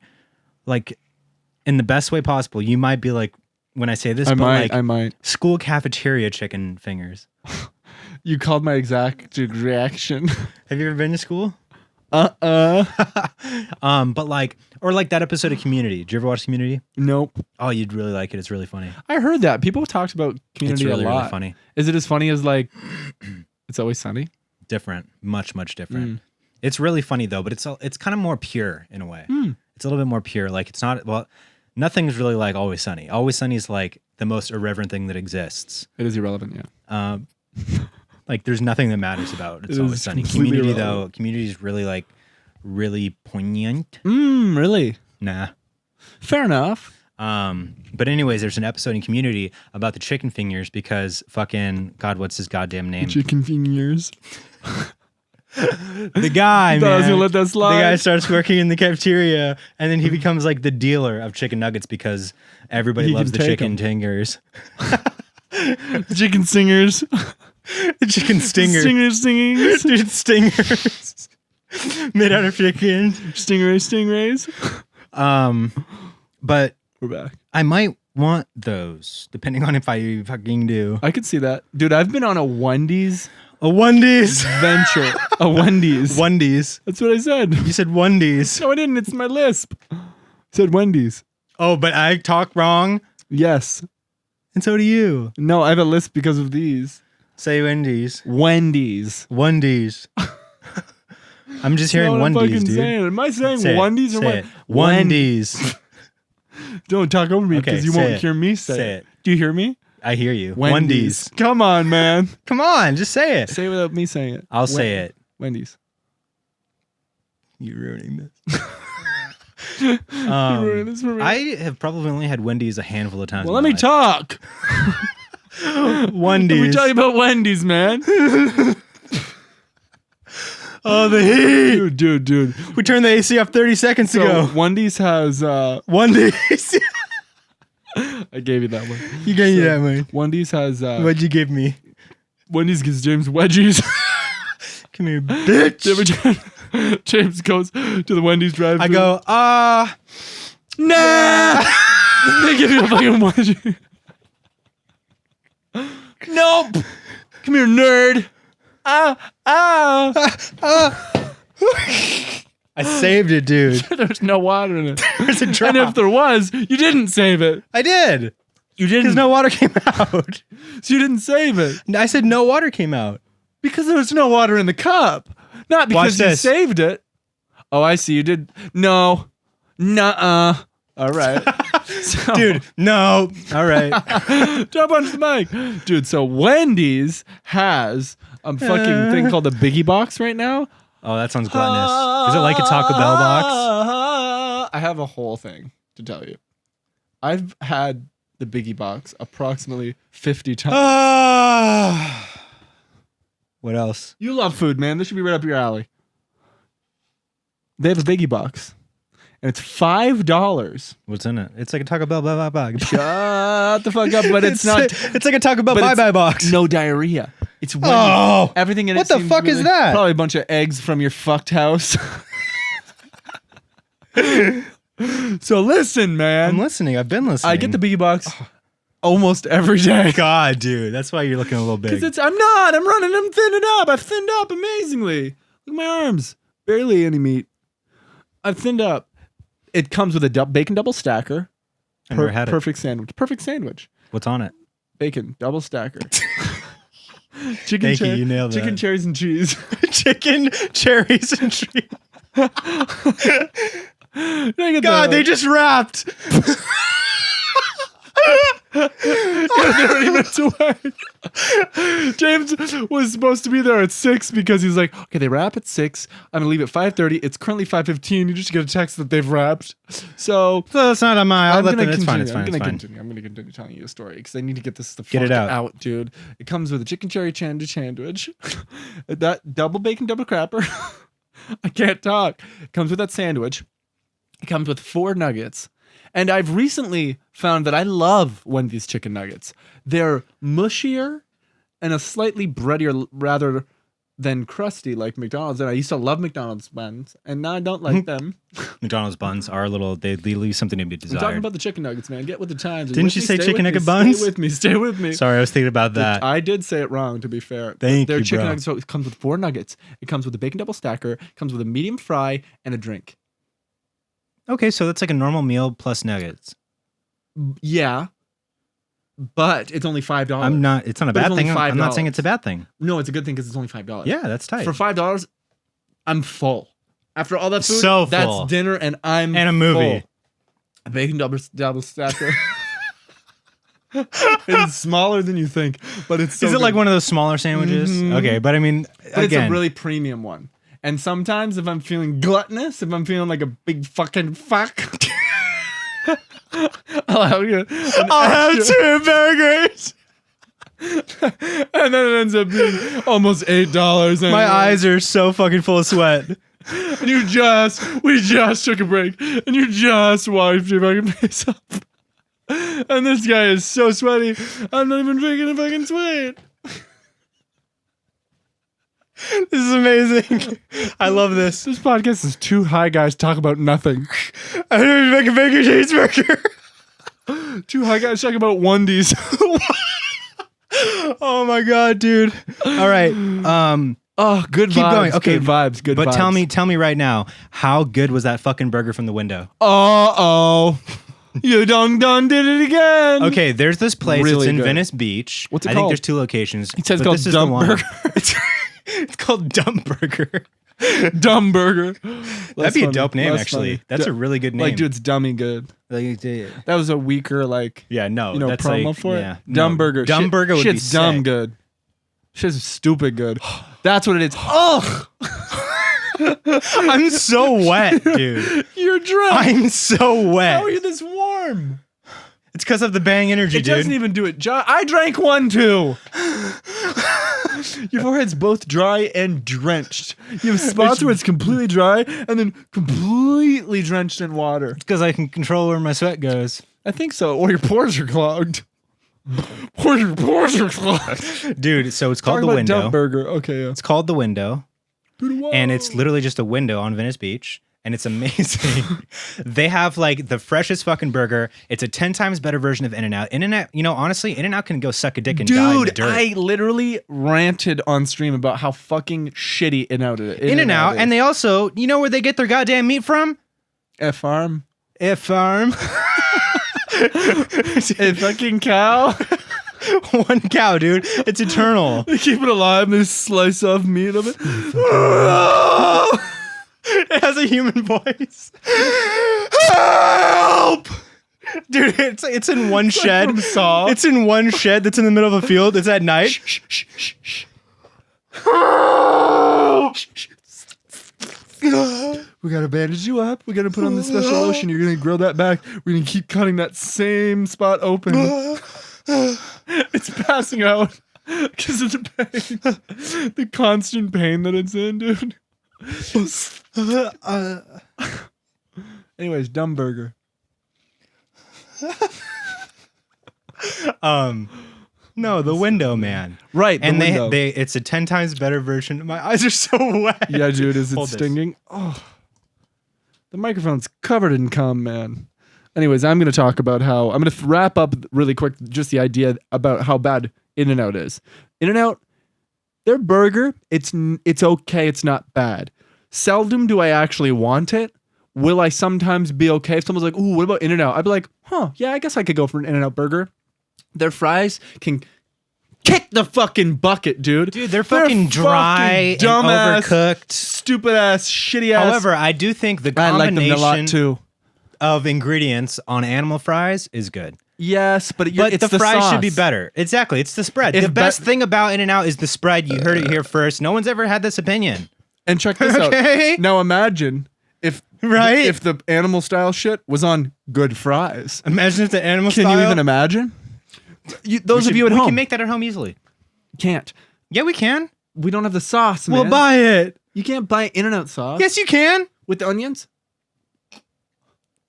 in the best way possible. You might be like, when I say this, I but might. like school cafeteria chicken fingers. You called my exact reaction. Have you ever been to school? But like, or like that episode of Community. Did you ever watch Community? nope. Oh, you'd really like it. It's really funny. I heard that. People talked about Community It's really, a lot. really funny. Is it as funny as like It's Always Sunny? Different. Much, much different. It's really funny though, but it's kind of more pure in a way. It's a little bit more pure. Like it's not, well, nothing's really like Always Sunny. Always Sunny is like the most irreverent thing that exists. It is irrelevant, yeah. Like there's nothing that matters about It's It Always is Sunny. completely Community irrelevant. though, Community is really like really poignant. Really? Nah. Fair enough. But anyways, there's an episode in Community about the chicken fingers because fucking God, what's his goddamn name? Chicken fingers. The guy, Thought I was man. gonna let that slide. The guy starts working in the cafeteria, and then he becomes like the dealer of chicken nuggets because everybody He loves can the take chicken 'em. fingers. Chicken singers. The chicken stingers. Stingers. Dude, stingers. Made out of chicken. Stingrays. But We're back. I might want those, depending on if I fucking do. I could see that. Dude, I've been on a Wendy's A Wendy's. venture. A Wendy's. Wendy's. That's what I said. You said Wendy's. No, I didn't. It's my lisp. I said Wendy's. Oh, but I talk wrong, Yes. and so do you. No, I have a lisp because of these. Say Wendy's. Wendy's. Wendy's. I'm just That's hearing not what I'm Wendy's, fucking dude. saying. Am I saying Say it. Wendy's or Say what? it. Wendy's. Don't talk over me Okay, because you say won't it. hear me say, Say it. it. Do you hear me? I hear you. Wendy's. Come on, man. Come on, just say it. Say it without me saying it. I'll say it. Wendy's. You're ruining this. You're ruining this for me. I have probably only had Wendy's a handful of times. Well, in let my me talk. life. Let me Wendy's. tell you about Wendy's, man. Oh, the heat. Dude. We turned the AC off 30 seconds So ago. Wendy's has Wendy's. I gave you that one. You gave me that one. Wendy's has What'd you give me? Wendy's gives James wedgies. Come here, bitch. Every time James goes to the Wendy's drive-thru. I go, nah. They give you a fucking wedgie. Nope. Come here, nerd. I saved it, dude. There's no water in it. There's a drop. And if there was, you didn't save it. I did. You didn't. Because no water came out. So you didn't save it. I said no water came out. Because there was no water in the cup. Not because Watch you this. saved it. Oh, I see. You did. No. Nuh-uh. All right. So, Dude, no. All right. jump onto the mic. Dude, so Wendy's has a fucking thing called the Biggie Box right now. Oh, that sounds gluttonous. Is it like a Taco Bell box? I have a whole thing to tell you. I've had the Biggie Box approximately 50 times. What else? You love food, man. This should be right up your alley. They have a Biggie Box. And it's $5. What's in it? It's like a Taco Bell blah, blah, blah. Shut the fuck up, but it's not. It's like a Taco Bell but it's bye-bye box. No diarrhea. It's Wendy's. Oh. Everything in it. What the seems fuck is that? Probably a bunch of eggs from your fucked house. So listen, man. I'm listening. I've been listening. I get the Biggie Box almost every day. God, dude. That's why you're looking a little big. Because I'm running, I'm thinning up. I've thinned up amazingly. Look at my arms. Barely any meat. I've thinned up. It comes with a bacon double stacker. I've never had it. Perfect sandwich. Perfect sandwich. What's on it? Bacon double stacker. Thank you. You nailed that. Chicken, cherries, and cheese. Chicken, cherries, and trees. God, they just rapped. Yeah, 30 minutes away. James was supposed to be there at 6 because he's like, okay, they wrap at 6. I'm gonna leave at 5:30. It's currently 5:15. You just get a text that they've wrapped. So that's not on my. I'm gonna it's fine. continue. It's fine. I'm It's fine. I'm gonna continue telling you a story because I need to get this the Get it fuck out. dude. It comes with a chicken cherry sandwich, that double bacon double crapper. I can't talk. It comes with that sandwich. It comes with 4 nuggets. And I've recently found that I love Wendy's chicken nuggets. They're mushier and a slightly breadier rather than crusty like McDonald's. And I used to love McDonald's buns, and now I don't like them. McDonald's buns are a little. They leave something to be I'm desired. talking about the chicken nuggets, man. Get with the times. Didn't you say chicken nugget buns? Stay with me. Stay with me. Sorry, I was thinking about that. I did say it wrong, to be fair. Thank They're you, chicken bro. nuggets, so it comes with 4 nuggets. It comes with a bacon double stacker. It comes with a medium fry and a drink. Okay, so that's like a normal meal plus nuggets. Yeah, but it's only $5. I'm not. It's not a But it's bad only thing. I'm not $5. saying it's a bad thing. No, it's a good thing because it's only $5. Yeah, that's tight. For $5, I'm full. After all that food, So full. that's dinner, and I'm And a movie. full. A bacon double stacker. It's smaller than you think, but it's so Is it like one of those smaller sandwiches? Mhm. Okay, but I mean, But again, it's a really premium one. And sometimes if I'm feeling gluttonous, if I'm feeling like a big fucking fuck, I'll have I'll have 2 burgers. and then it ends up being almost $8. My eyes are so fucking full of sweat. And we just took a break, and you just wiped your fucking face up. And this guy is so sweaty, I'm not even drinking a fucking sweat. This is amazing. I love this. This podcast is 2 high guys talk about nothing. I'm gonna make a bacon cheeseburger. 2 high guys talk about Wendy's. Oh my god, dude. All right. Oh, good Keep vibes. going. Okay, good vibes. Good but vibes. tell me right now, how good was that fucking burger from the window? Uh-oh. You done did it again. Okay, there's this place. Really it's in good. Venice Beach. What's it I think called? there's 2 locations. It says but called this is the Dump one. Burger. It's called Dump Burger. Dumb burger. That'd be a dope name, actually. That's a really good name. Like, dude, it's dummy good. That was a weaker, like, yeah, no, you know, that's promo like, for it. yeah, Dumb no, burger. Dumb burger would be Shit's dumb sick. good. Shit's stupid good. That's what it is. Ugh. I'm so wet, dude. You're drunk. I'm so wet. How are you this warm? It's because of the Bang energy, It dude. doesn't even do it. I drank one too. Your forehead's both dry and drenched. You have spots where it's completely dry and then completely drenched in water. It's because I can control where my sweat goes. I think so. Or your pores are clogged. Your pores are clogged. Dude, so it's called Talk The about Window. Dump Burger. Okay, yeah. It's called The Window. And it's literally just a window on Venice Beach. And it's amazing. They have like the freshest fucking burger. It's a 10 times better version of In-N-Out. In-N-Out, you know, honestly, In-N-Out can go suck a dick and die in the Dude, dirt. I literally ranted on stream about how fucking shitty In-N-Out is. In-N-Out, and they also, you know where they get their goddamn meat from? F-Farm. Farm. A fucking cow. One cow, dude. It's eternal. They keep it alive and they slice off meat of it. It has a human voice. Help! Dude, it's in one shed. from Saw. It's in one shed that's in the middle of a field. It's at night. Shh, shh, shh, shh. We gotta bandage you up. We gotta put on the special lotion. You're gonna grow that back. We're gonna keep cutting that same spot open. It's passing out because of the pain. The constant pain that it's in, dude. Anyways, dumb burger. No, The Window, man. Right, And the window. they it's a 10 times better version. My eyes are so wet. Yeah, dude, is it Hold this. stinging? Oh, the microphone's covered in cum, man. Anyways, I'm going to talk about how I'm going to wrap up really quick just the idea about how bad In-N-Out is. In-N-Out, their burger, it's okay, it's not bad. Seldom do I actually want it. will I sometimes be okay if someone's like, ooh, what about In-N-Out? I'd be like, huh, yeah, I guess I could go for an In-N-Out burger. Their fries can kick the fucking bucket, dude. Dude, they're fucking dry fucking dumbass, and overcooked. stupid ass, shitty ass. However, I do think the I like them a lot combination too. of ingredients on animal fries is good. Yes, but But it's the fries sauce. should be better. Exactly. It's the spread. If The best be- thing about In-N-Out is the spread. You heard it here first. No one's ever had this opinion. And check this Okay. out. Now imagine if Right? if the animal style shit was on good fries. Imagine if the animal Can style. you even imagine? Those of you at we home can make that at home easily. can't. Yeah, we can. We don't have the sauce, man. We'll buy it. You can't buy In-N-Out sauce. Yes, you can. With the onions. What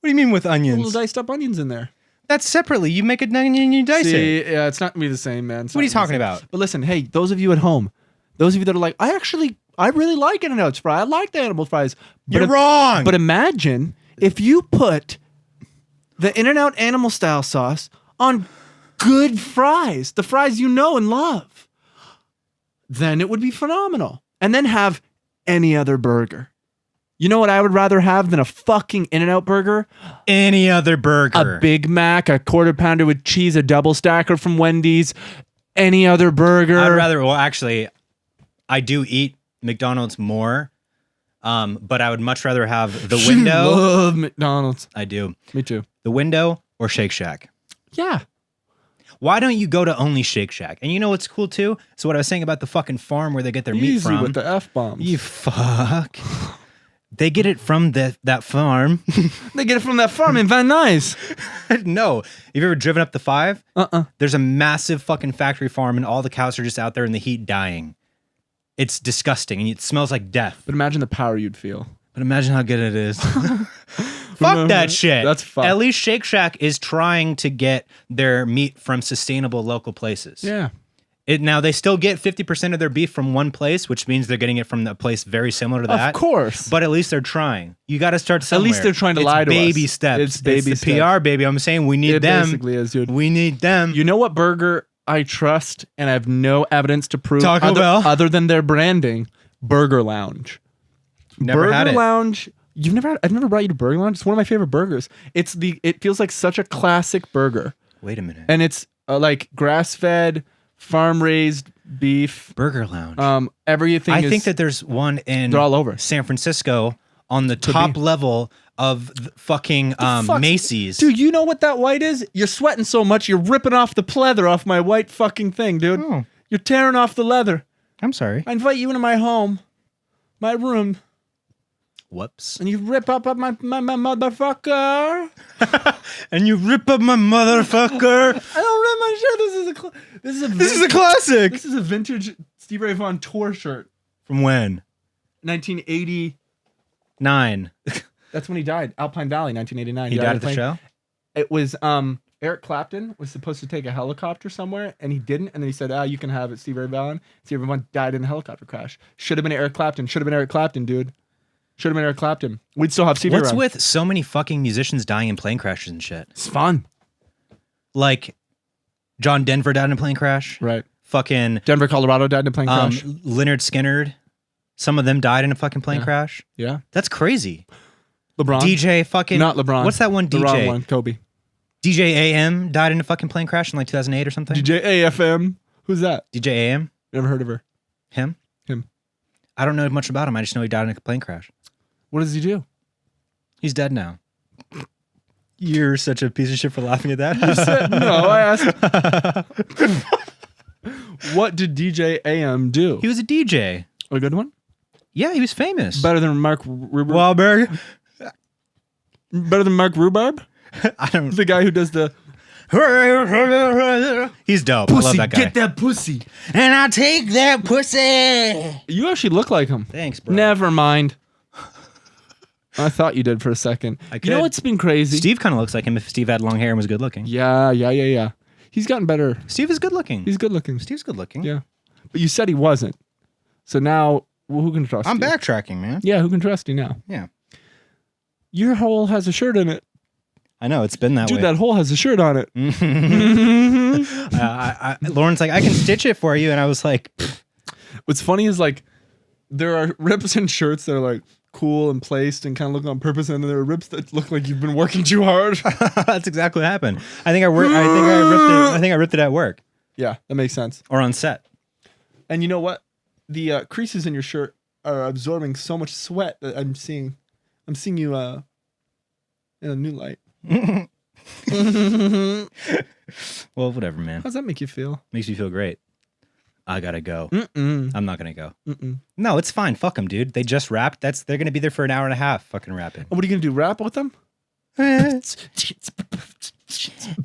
do you mean with Little onions? diced up onions in there. That's separately. You make an onion and you dice it. See, yeah, it's not gonna be the same, man. What are you talking about? But listen, hey, those of you at home, those of you that are like, I really like In-N-Out's fry. I like the animal fries. You're wrong. But imagine if you put the In-N-Out animal style sauce on good fries, the fries you know and love, then it would be phenomenal. And then have any other burger. You know what I would rather have than a fucking In-N-Out burger? Any other burger. A Big Mac, a quarter pounder with cheese, a double stacker from Wendy's, any other burger. I'd rather. Well, actually, I do eat McDonald's more, but I would much rather have the window. Love McDonald's. I do. Me too. The window or Shake Shack. Yeah. Why don't you go to only Shake Shack? And you know what's cool too? So what I was saying about the fucking farm where they get their meat Easy from. with the F-bombs. You fuck. They get it from that farm. They get it from that farm in Van Nuys. No. Have you ever driven up the 5? Uh-uh. There's a massive fucking factory farm and all the cows are just out there in the heat dying. It's disgusting and it smells like death. But imagine the power you'd feel. But imagine how good it is. Fuck that shit. That's fucked. At least Shake Shack is trying to get their meat from sustainable local places. Yeah. Now, they still get 50% of their beef from one place, which means they're getting it from a place very similar to that. Of course. But at least they're trying. You got to start somewhere. least they're trying to It's lie to us. baby steps. It's baby the steps. PR, baby. I'm saying we need It them. basically is, dude. We need them. You know what burger I trust and I have no evidence to prove Taco Bell? other than their branding? Burger Lounge. Never Burger had it. Lounge. I've never brought you to Burger Lounge. It's one of my favorite burgers. It feels like such a classic burger. Wait a minute. And it's like grass-fed, farm-raised beef. Burger Lounge. Everything I is, think that there's one in they're all over. San Francisco on the top be. level of the fucking fuck's- Macy's. Dude, you know what that white is? You're sweating so much, you're ripping off the pleather off my white fucking thing, dude. Oh. You're tearing off the leather. I'm sorry. I invite you into my home, my room, Whoops. and you rip up my motherfucker. And you rip up my motherfucker. I don't rip my shirt. This is a classic. This is a vintage Stevie Ray Vaughan tour shirt. From when? 1980. 9. That's when he died. Alpine Valley, 1989. He died at the playing- show? It was Eric Clapton was supposed to take a helicopter somewhere, and he didn't. And then he said, you can have it, Stevie Ray Vaughan. Stevie Ray Vaughan died in a helicopter crash. Should have been Eric Clapton. Should have been Eric Clapton, dude. Should have been Eric Clapton. We'd still have Stevie What's around. with so many fucking musicians dying in plane crashes and shit? It's fun. Like, John Denver died in a plane crash. Right. Fucking Denver, Colorado died in a plane crash. Leonard Skinner. Some of them died in a fucking plane Yeah. crash. Yeah. That's crazy. LeBron. DJ fucking... Not LeBron. What's that one The DJ? wrong one. Kobe. DJ AM died in a fucking plane crash in like 2008 or something. DJ AFM. Who's that? DJ AM? Never heard of her. Him? Him. I don't know much about him. I just know he died in a plane crash. What does he do? He's dead now. You're such a piece of shit for laughing at that. You said, no, I asked. What did DJ AM do? He was a DJ. A good one? Yeah, he was famous. Better than Mark Rhubarb? Wahlberg. Better than Mark Rhubarb? I don't. The guy who does the He's dope. I love that guy. get that pussy. And I take that pussy. You actually look like him. Thanks, bro. Never mind. I thought you did for a second. I You know could. what's been crazy? Steve kind of looks like him if Steve had long hair and was good looking. Yeah. He's gotten better. Steve is good looking. He's good looking. Steve's good looking. Yeah. But you said he wasn't. So now, well, who can trust I'm you? backtracking, man. Yeah, who can trust you now? Yeah. Your hole has a shirt in it. I know. It's been that Dude, way. that hole has a shirt on it. Lauren's like, I can stitch it for you. And I was like, What's funny is like, there are rips and shirts that are like, cool and placed and kind of look on purpose, and then there are rips that look like you've been working too hard. That's exactly what happened. I think I ripped it at work Yeah, that makes sense. or on set. And you know what? The creases in your shirt are absorbing so much sweat that I'm seeing you in a new light. Well, whatever, man. How does that make you feel? Makes me feel great. I gotta go. Mm-mm. I'm not gonna go. Mm-mm. No, it's fine. Fuck them, dude. They just rapped. They're gonna be there for an hour and a half. Fucking rapping. What are you gonna do? Rap with them?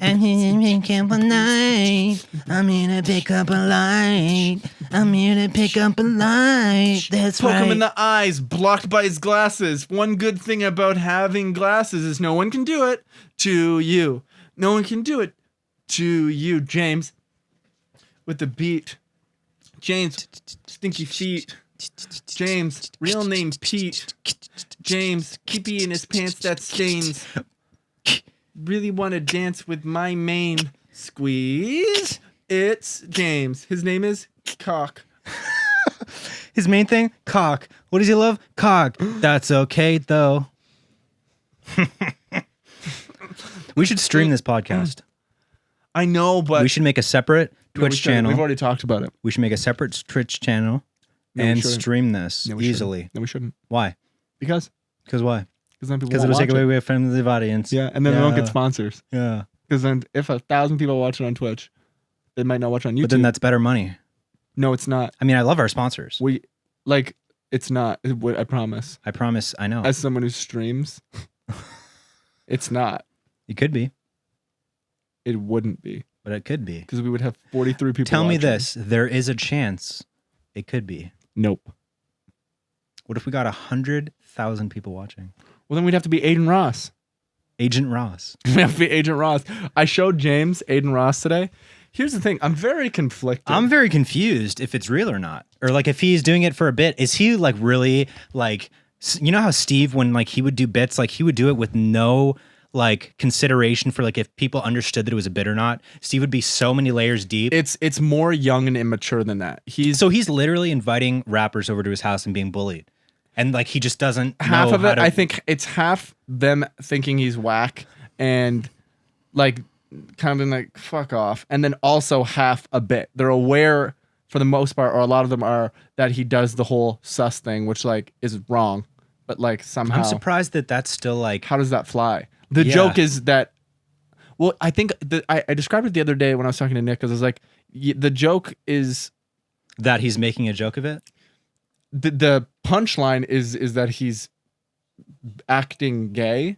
I'm here to pick up a light. I'm here to pick up a light. I'm here to pick up a light. That's Poke right. him in the eyes, blocked by his glasses. One good thing about having glasses is no one can do it to you. No one can do it to you, James. With the beat. James, stinky feet. James, real name Pete. James, keepy in his pants that stains. Really want to dance with my main squeeze. It's James. His name is Cock. His main thing, cock. What does he love? Cock. That's okay though. We should stream this podcast. I know, but We should make a separate Twitch channel. We've already talked about it. We should make a separate Twitch channel No, we and shouldn't. stream this No, we easily. shouldn't. No, we shouldn't. Why? Because Why? then people Because won't it'll take watch away it. from the audience. Yeah, and then they don't get Yeah. sponsors. Yeah. Because then if 1,000 people watch it on Twitch, they might not watch on YouTube. But then that's better money. No, it's not. I mean, I love our sponsors. It's not. I promise. I promise. I know. As someone who streams, it's not. It could be, It wouldn't be. but it could be. Because we would have 43 people Tell me watching. this. There is a chance it could be. Nope. What if we got 100,000 people watching? Well, then we'd have to be Aiden Ross. Agent Ross. We have to be Agent Ross. I showed James Aiden Ross today. Here's the thing. I'm very conflicted. I'm very confused if it's real or not. Or like if he's doing it for a bit, is he like really like, you know how Steve, when like he would do bits, like he would do it with no like consideration for like if people understood that it was a bit or not. Steve would be so many layers deep. It's more young and immature than that. He's He's literally inviting rappers over to his house and being bullied. And like he just doesn't half know of how it. to, I think it's half them thinking he's whack and like kind of being like fuck off, and then also half a bit. They're aware for the most part, or a lot of them are, that he does the whole sus thing, which like is wrong, but like somehow. I'm surprised that that's still like, How does that fly? The Yeah. joke is that. Well, I think I described it the other day when I was talking to Nick, because I was like, the joke is that he's making a joke of it. the punchline is that he's acting gay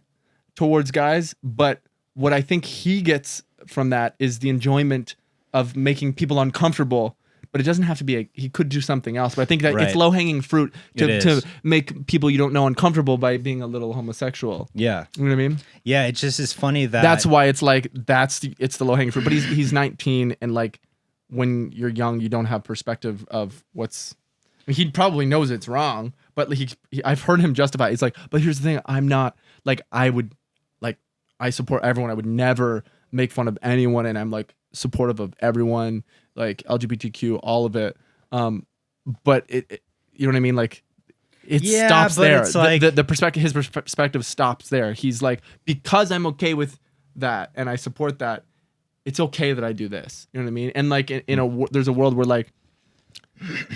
towards guys, but what I think he gets from that is the enjoyment of making people uncomfortable. But it doesn't have to be he could do something else. But I think that Right. it's low hanging fruit It to is. make people you don't know uncomfortable by being a little homosexual. Yeah. You know what I mean? Yeah. It just is funny that That's why it's like it's the low hanging fruit. But he's 19, and like when you're young, you don't have perspective of what's. I mean, he probably knows it's wrong, but I've heard him justify it. It's like, but here's the thing: I'm not like I support everyone. I would never make fun of anyone, and I'm like supportive of everyone, like LGBTQ, all of it. But it you know what I mean? Like it Yeah, stops but there. it's like- The perspective, his perspective stops there. He's like, because I'm okay with that and I support that, it's okay that I do this. You know what I mean? And like there's a world where like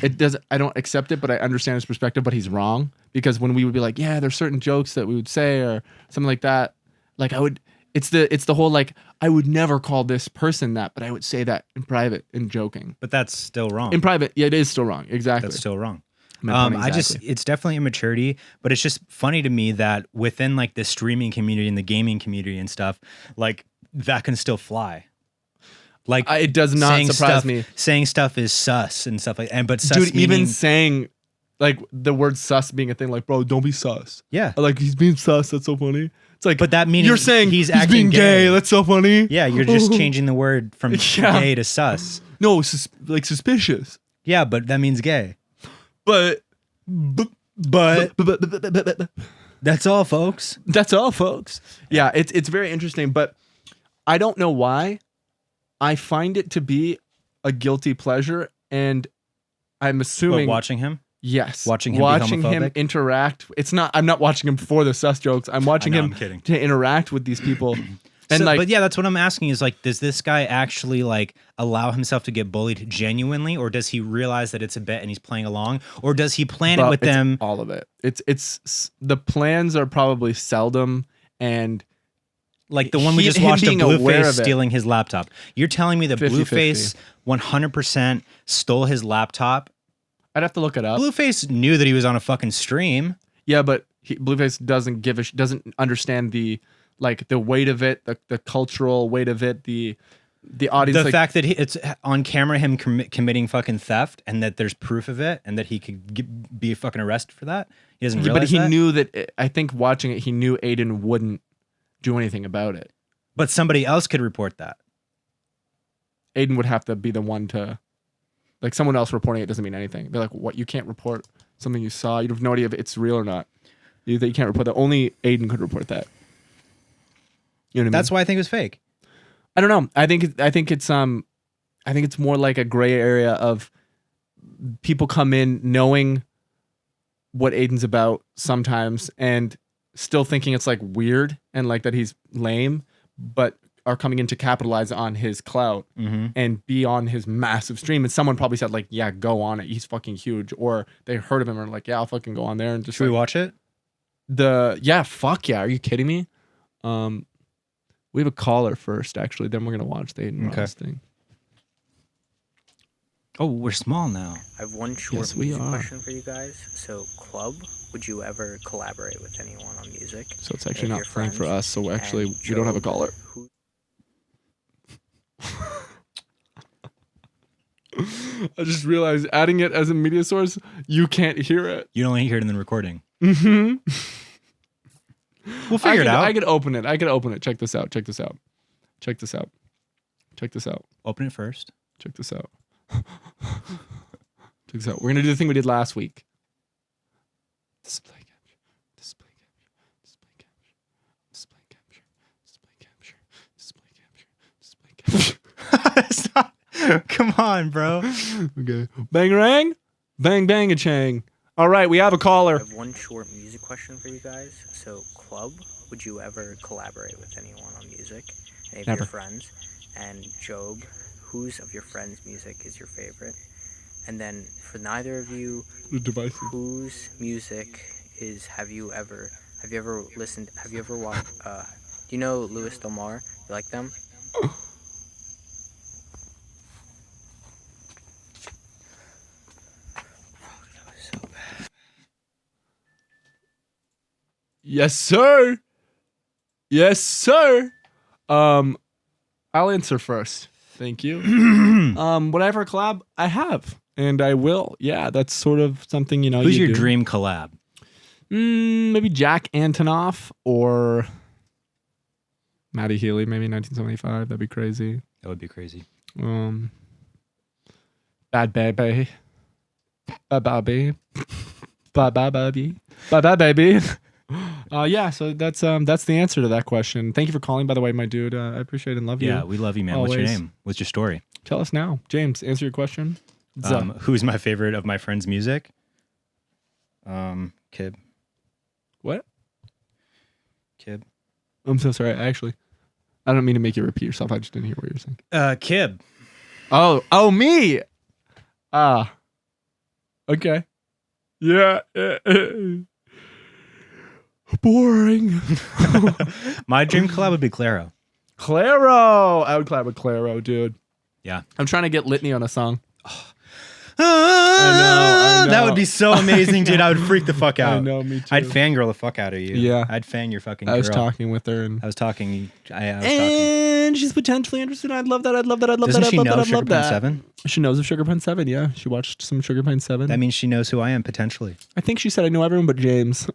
it does. I don't accept it, but I understand his perspective. But he's wrong, because when we would be like, yeah, there's certain jokes that we would say or something like that. Like I would. It's the whole like I would never call this person that, but I would say that in private in joking. but that's still wrong. In private, yeah, it is still wrong. Exactly. That's still wrong. My point It's definitely immaturity, but it's just funny to me that within like the streaming community and the gaming community and stuff, like that can still fly. Like it does not saying surprise stuff, me. Saying stuff is sus and stuff like, and but sus Dude, even meaning- saying like the word sus being a thing, like, bro, don't be sus. yeah, Like he's being sus, that's so funny. It's like, but that meaning you're saying he's he's acting being gay. gay. That's so funny. yeah, you're just changing the word from Yeah. gay to sus. No, like suspicious. Yeah, but that means gay. But But that's all, folks. that's all, folks. Yeah, it's very interesting, but I don't know why. I find it to be a guilty pleasure, and I'm What, assuming watching him? Yes. Watching him be watching him homophobic? interact. I'm not watching him for the sus jokes. I'm watching know, him I'm kidding. to interact with these people. And So, like, but yeah, that's what I'm asking is like, does this guy actually like allow himself to get bullied genuinely, or does he realize that it's a bet and he's playing along, or does he plan it but with it's them? all of it. It's the plans are probably seldom, and Like the one we He- just him watched of being aware Blueface of it. stealing his laptop. You're telling me that 50-50. Blueface 100% stole his laptop? I'd have to look it up. Blueface knew that he was on a fucking stream. Yeah, but Blueface doesn't doesn't understand the weight of it, the cultural weight of it, the audience. The like, fact that it's on camera him committing fucking theft and that there's proof of it and that he could be fucking arrested for that. He doesn't realize but he that? knew that. I think watching it, he knew Aiden wouldn't do anything about it. But somebody else could report that. Aiden would have to be the one to, like, someone else reporting it doesn't mean anything. They're like, what? You can't report something you saw. You have no idea if it's real or not. You can't report that. Only Aiden could report that. You know what I mean? That's why I think it was fake. I don't know. I think it's more like a gray area of people come in knowing what Aiden's about sometimes and still thinking it's like weird and like that he's lame, but are coming in to capitalize on his clout and be on his massive stream. And someone probably said like, yeah, go on it. He's fucking huge. Or they heard of him and are like, yeah, I'll fucking go on there and just. Should we watch it? Fuck yeah. Are you kidding me? We have a caller first, actually. Then we're gonna watch the Aiden Ross thing. Oh, we're small now. I have one short Yes, we music are. question for you guys. So, club, would you ever collaborate with anyone on music? So it's actually Any of not your playing for friends? us. So actually, And we don't have a Joe, caller. who- I just realized adding it as a media source, you can't hear it. You only hear it in the recording. Mm-hmm. We'll figure it out. I could open it. Check this out. Check this out. Check this out. Check this out. Open it first. Check this out. Check this out. We're gonna do the thing we did last week. Display capture. Display capture. Display capture. Display capture. Display capture. Display capture. Stop. Come on, bro. Okay. Bang rang. Bang bang a chang. All right, we have a I caller. have one short music question for you guys. So, club, would you ever collaborate with anyone on music? Any of Never. your friends? And Job, whose of your friends' music is your favorite? And then, for neither of you, The device. whose music is have you ever watched do you know Louis Del Mar? You like them? Yes, sir. Yes, sir. I'll answer first. Thank you. Whatever collab I have, and I will. Yeah, that's sort of something Who's you your do. dream collab? Maybe Jack Antonoff or Matty Healy. Maybe 1975. That'd be crazy. That would be crazy. Bad baby. Bye baby. Bye bye baby. Bye bye baby. Yeah, so that's the answer to that question. Thank you for calling, by the way, my dude. I appreciate and love you. Yeah, we love you, man. What's your Always. name? What's your story? Tell us now. James, answer your question. Who's my favorite of my friends' music? Kib. What? Kib. I'm so sorry. I don't mean to make you repeat yourself. I just didn't hear what you were saying. Kib. Oh, me. Okay. Yeah. Boring. My dream collab would be Claro. Claro. I would collab with Claro, dude. Yeah. I'm trying to get Litany on a song. I know. That would be so amazing, dude. I would freak the fuck out. I know, me too. I'd fangirl the fuck out of you. Yeah. I'd fan your fucking I was girl. talking with her and I was talking. I was talking. and she's potentially interested. I'd love that. Doesn't she know Sugar Pine 7? She knows of Sugar Pine 7, yeah. She watched some Sugar Pine 7. That means she knows who I am, potentially. I think she said I know everyone but James.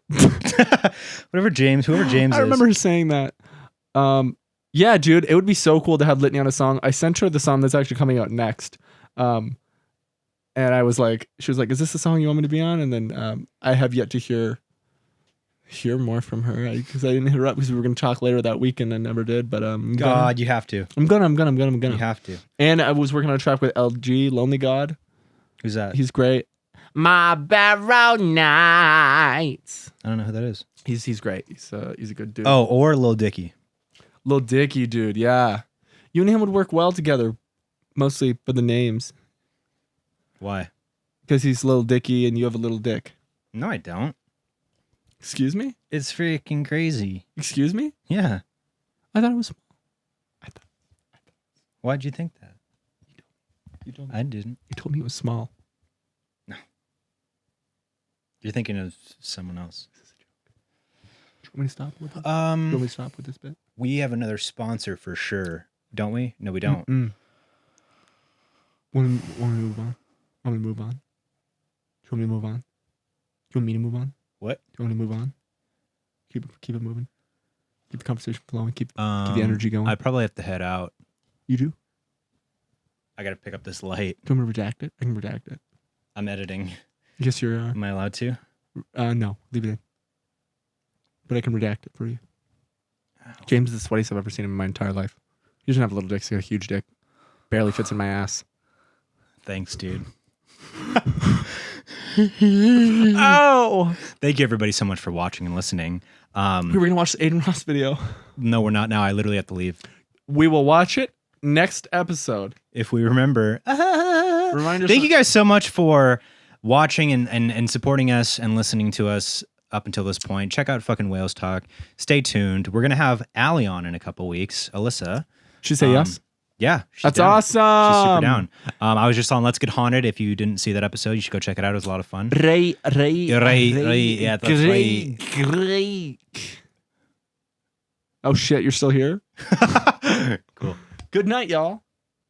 Whoever James is. I remember her saying that. Yeah, dude, it would be so cool to have Litany on a song. I sent her the song that's actually coming out next. And I was like, she was like, is this the song you want me to be on? And then I have yet to hear more from her because I didn't hit her up because we were going to talk later that week and I never did. But God, you have to. I'm gonna. You have to. And I was working on a track with LG, Lonely God. Who's that? He's great. My Barrow Nights. I don't know who that is. He's great. He's a good dude. Oh, or Lil Dicky. Lil Dicky, dude. Yeah, you and him would work well together, mostly for the names, Why? because he's Lil Dicky and you have a little dick. No, I don't. Excuse me. It's freaking crazy. Excuse me. Yeah. I thought it was. Why'd you think that? You told I didn't. You told me it was small. You're thinking of someone else. Do you want me to stop with this? Do you want me to stop with this bit? We have another sponsor for sure, don't we? No, we don't. Want to move on? Want me to move on? Do you want me to move on? Do you want me to move on? What? Do you want me to move on? Keep it moving. Keep the conversation flowing. Keep the energy going. I probably have to head out. You do? I gotta pick up this light. Do you want me to redact it? I can redact it. I'm editing. Yes, you're. Am I allowed to? No, leave it in. But I can redact it for you. James is the sweatiest I've ever seen him in my entire life. He doesn't have a little dick, he's got a huge dick. Barely fits in my ass. Thanks, dude. Oh! Thank you, everybody, so much for watching and listening. We were going to watch the Aiden Ross video. No, we're not now. I literally have to leave. We will watch it next episode. If we remember. Remind us. Thank you guys so much for watching and supporting us and listening to us up until this point. Check out fucking Whales Talk. Stay tuned. We're going to have Allie on in a couple weeks. Alyssa. She say yes? Yeah. She's That's down. awesome. She's super down. I was just on Let's Get Haunted. If you didn't see that episode, you should go check it out. It was a lot of fun. Ray. Yeah, that's right. Great. Oh shit, you're still here? Cool. Good night, y'all.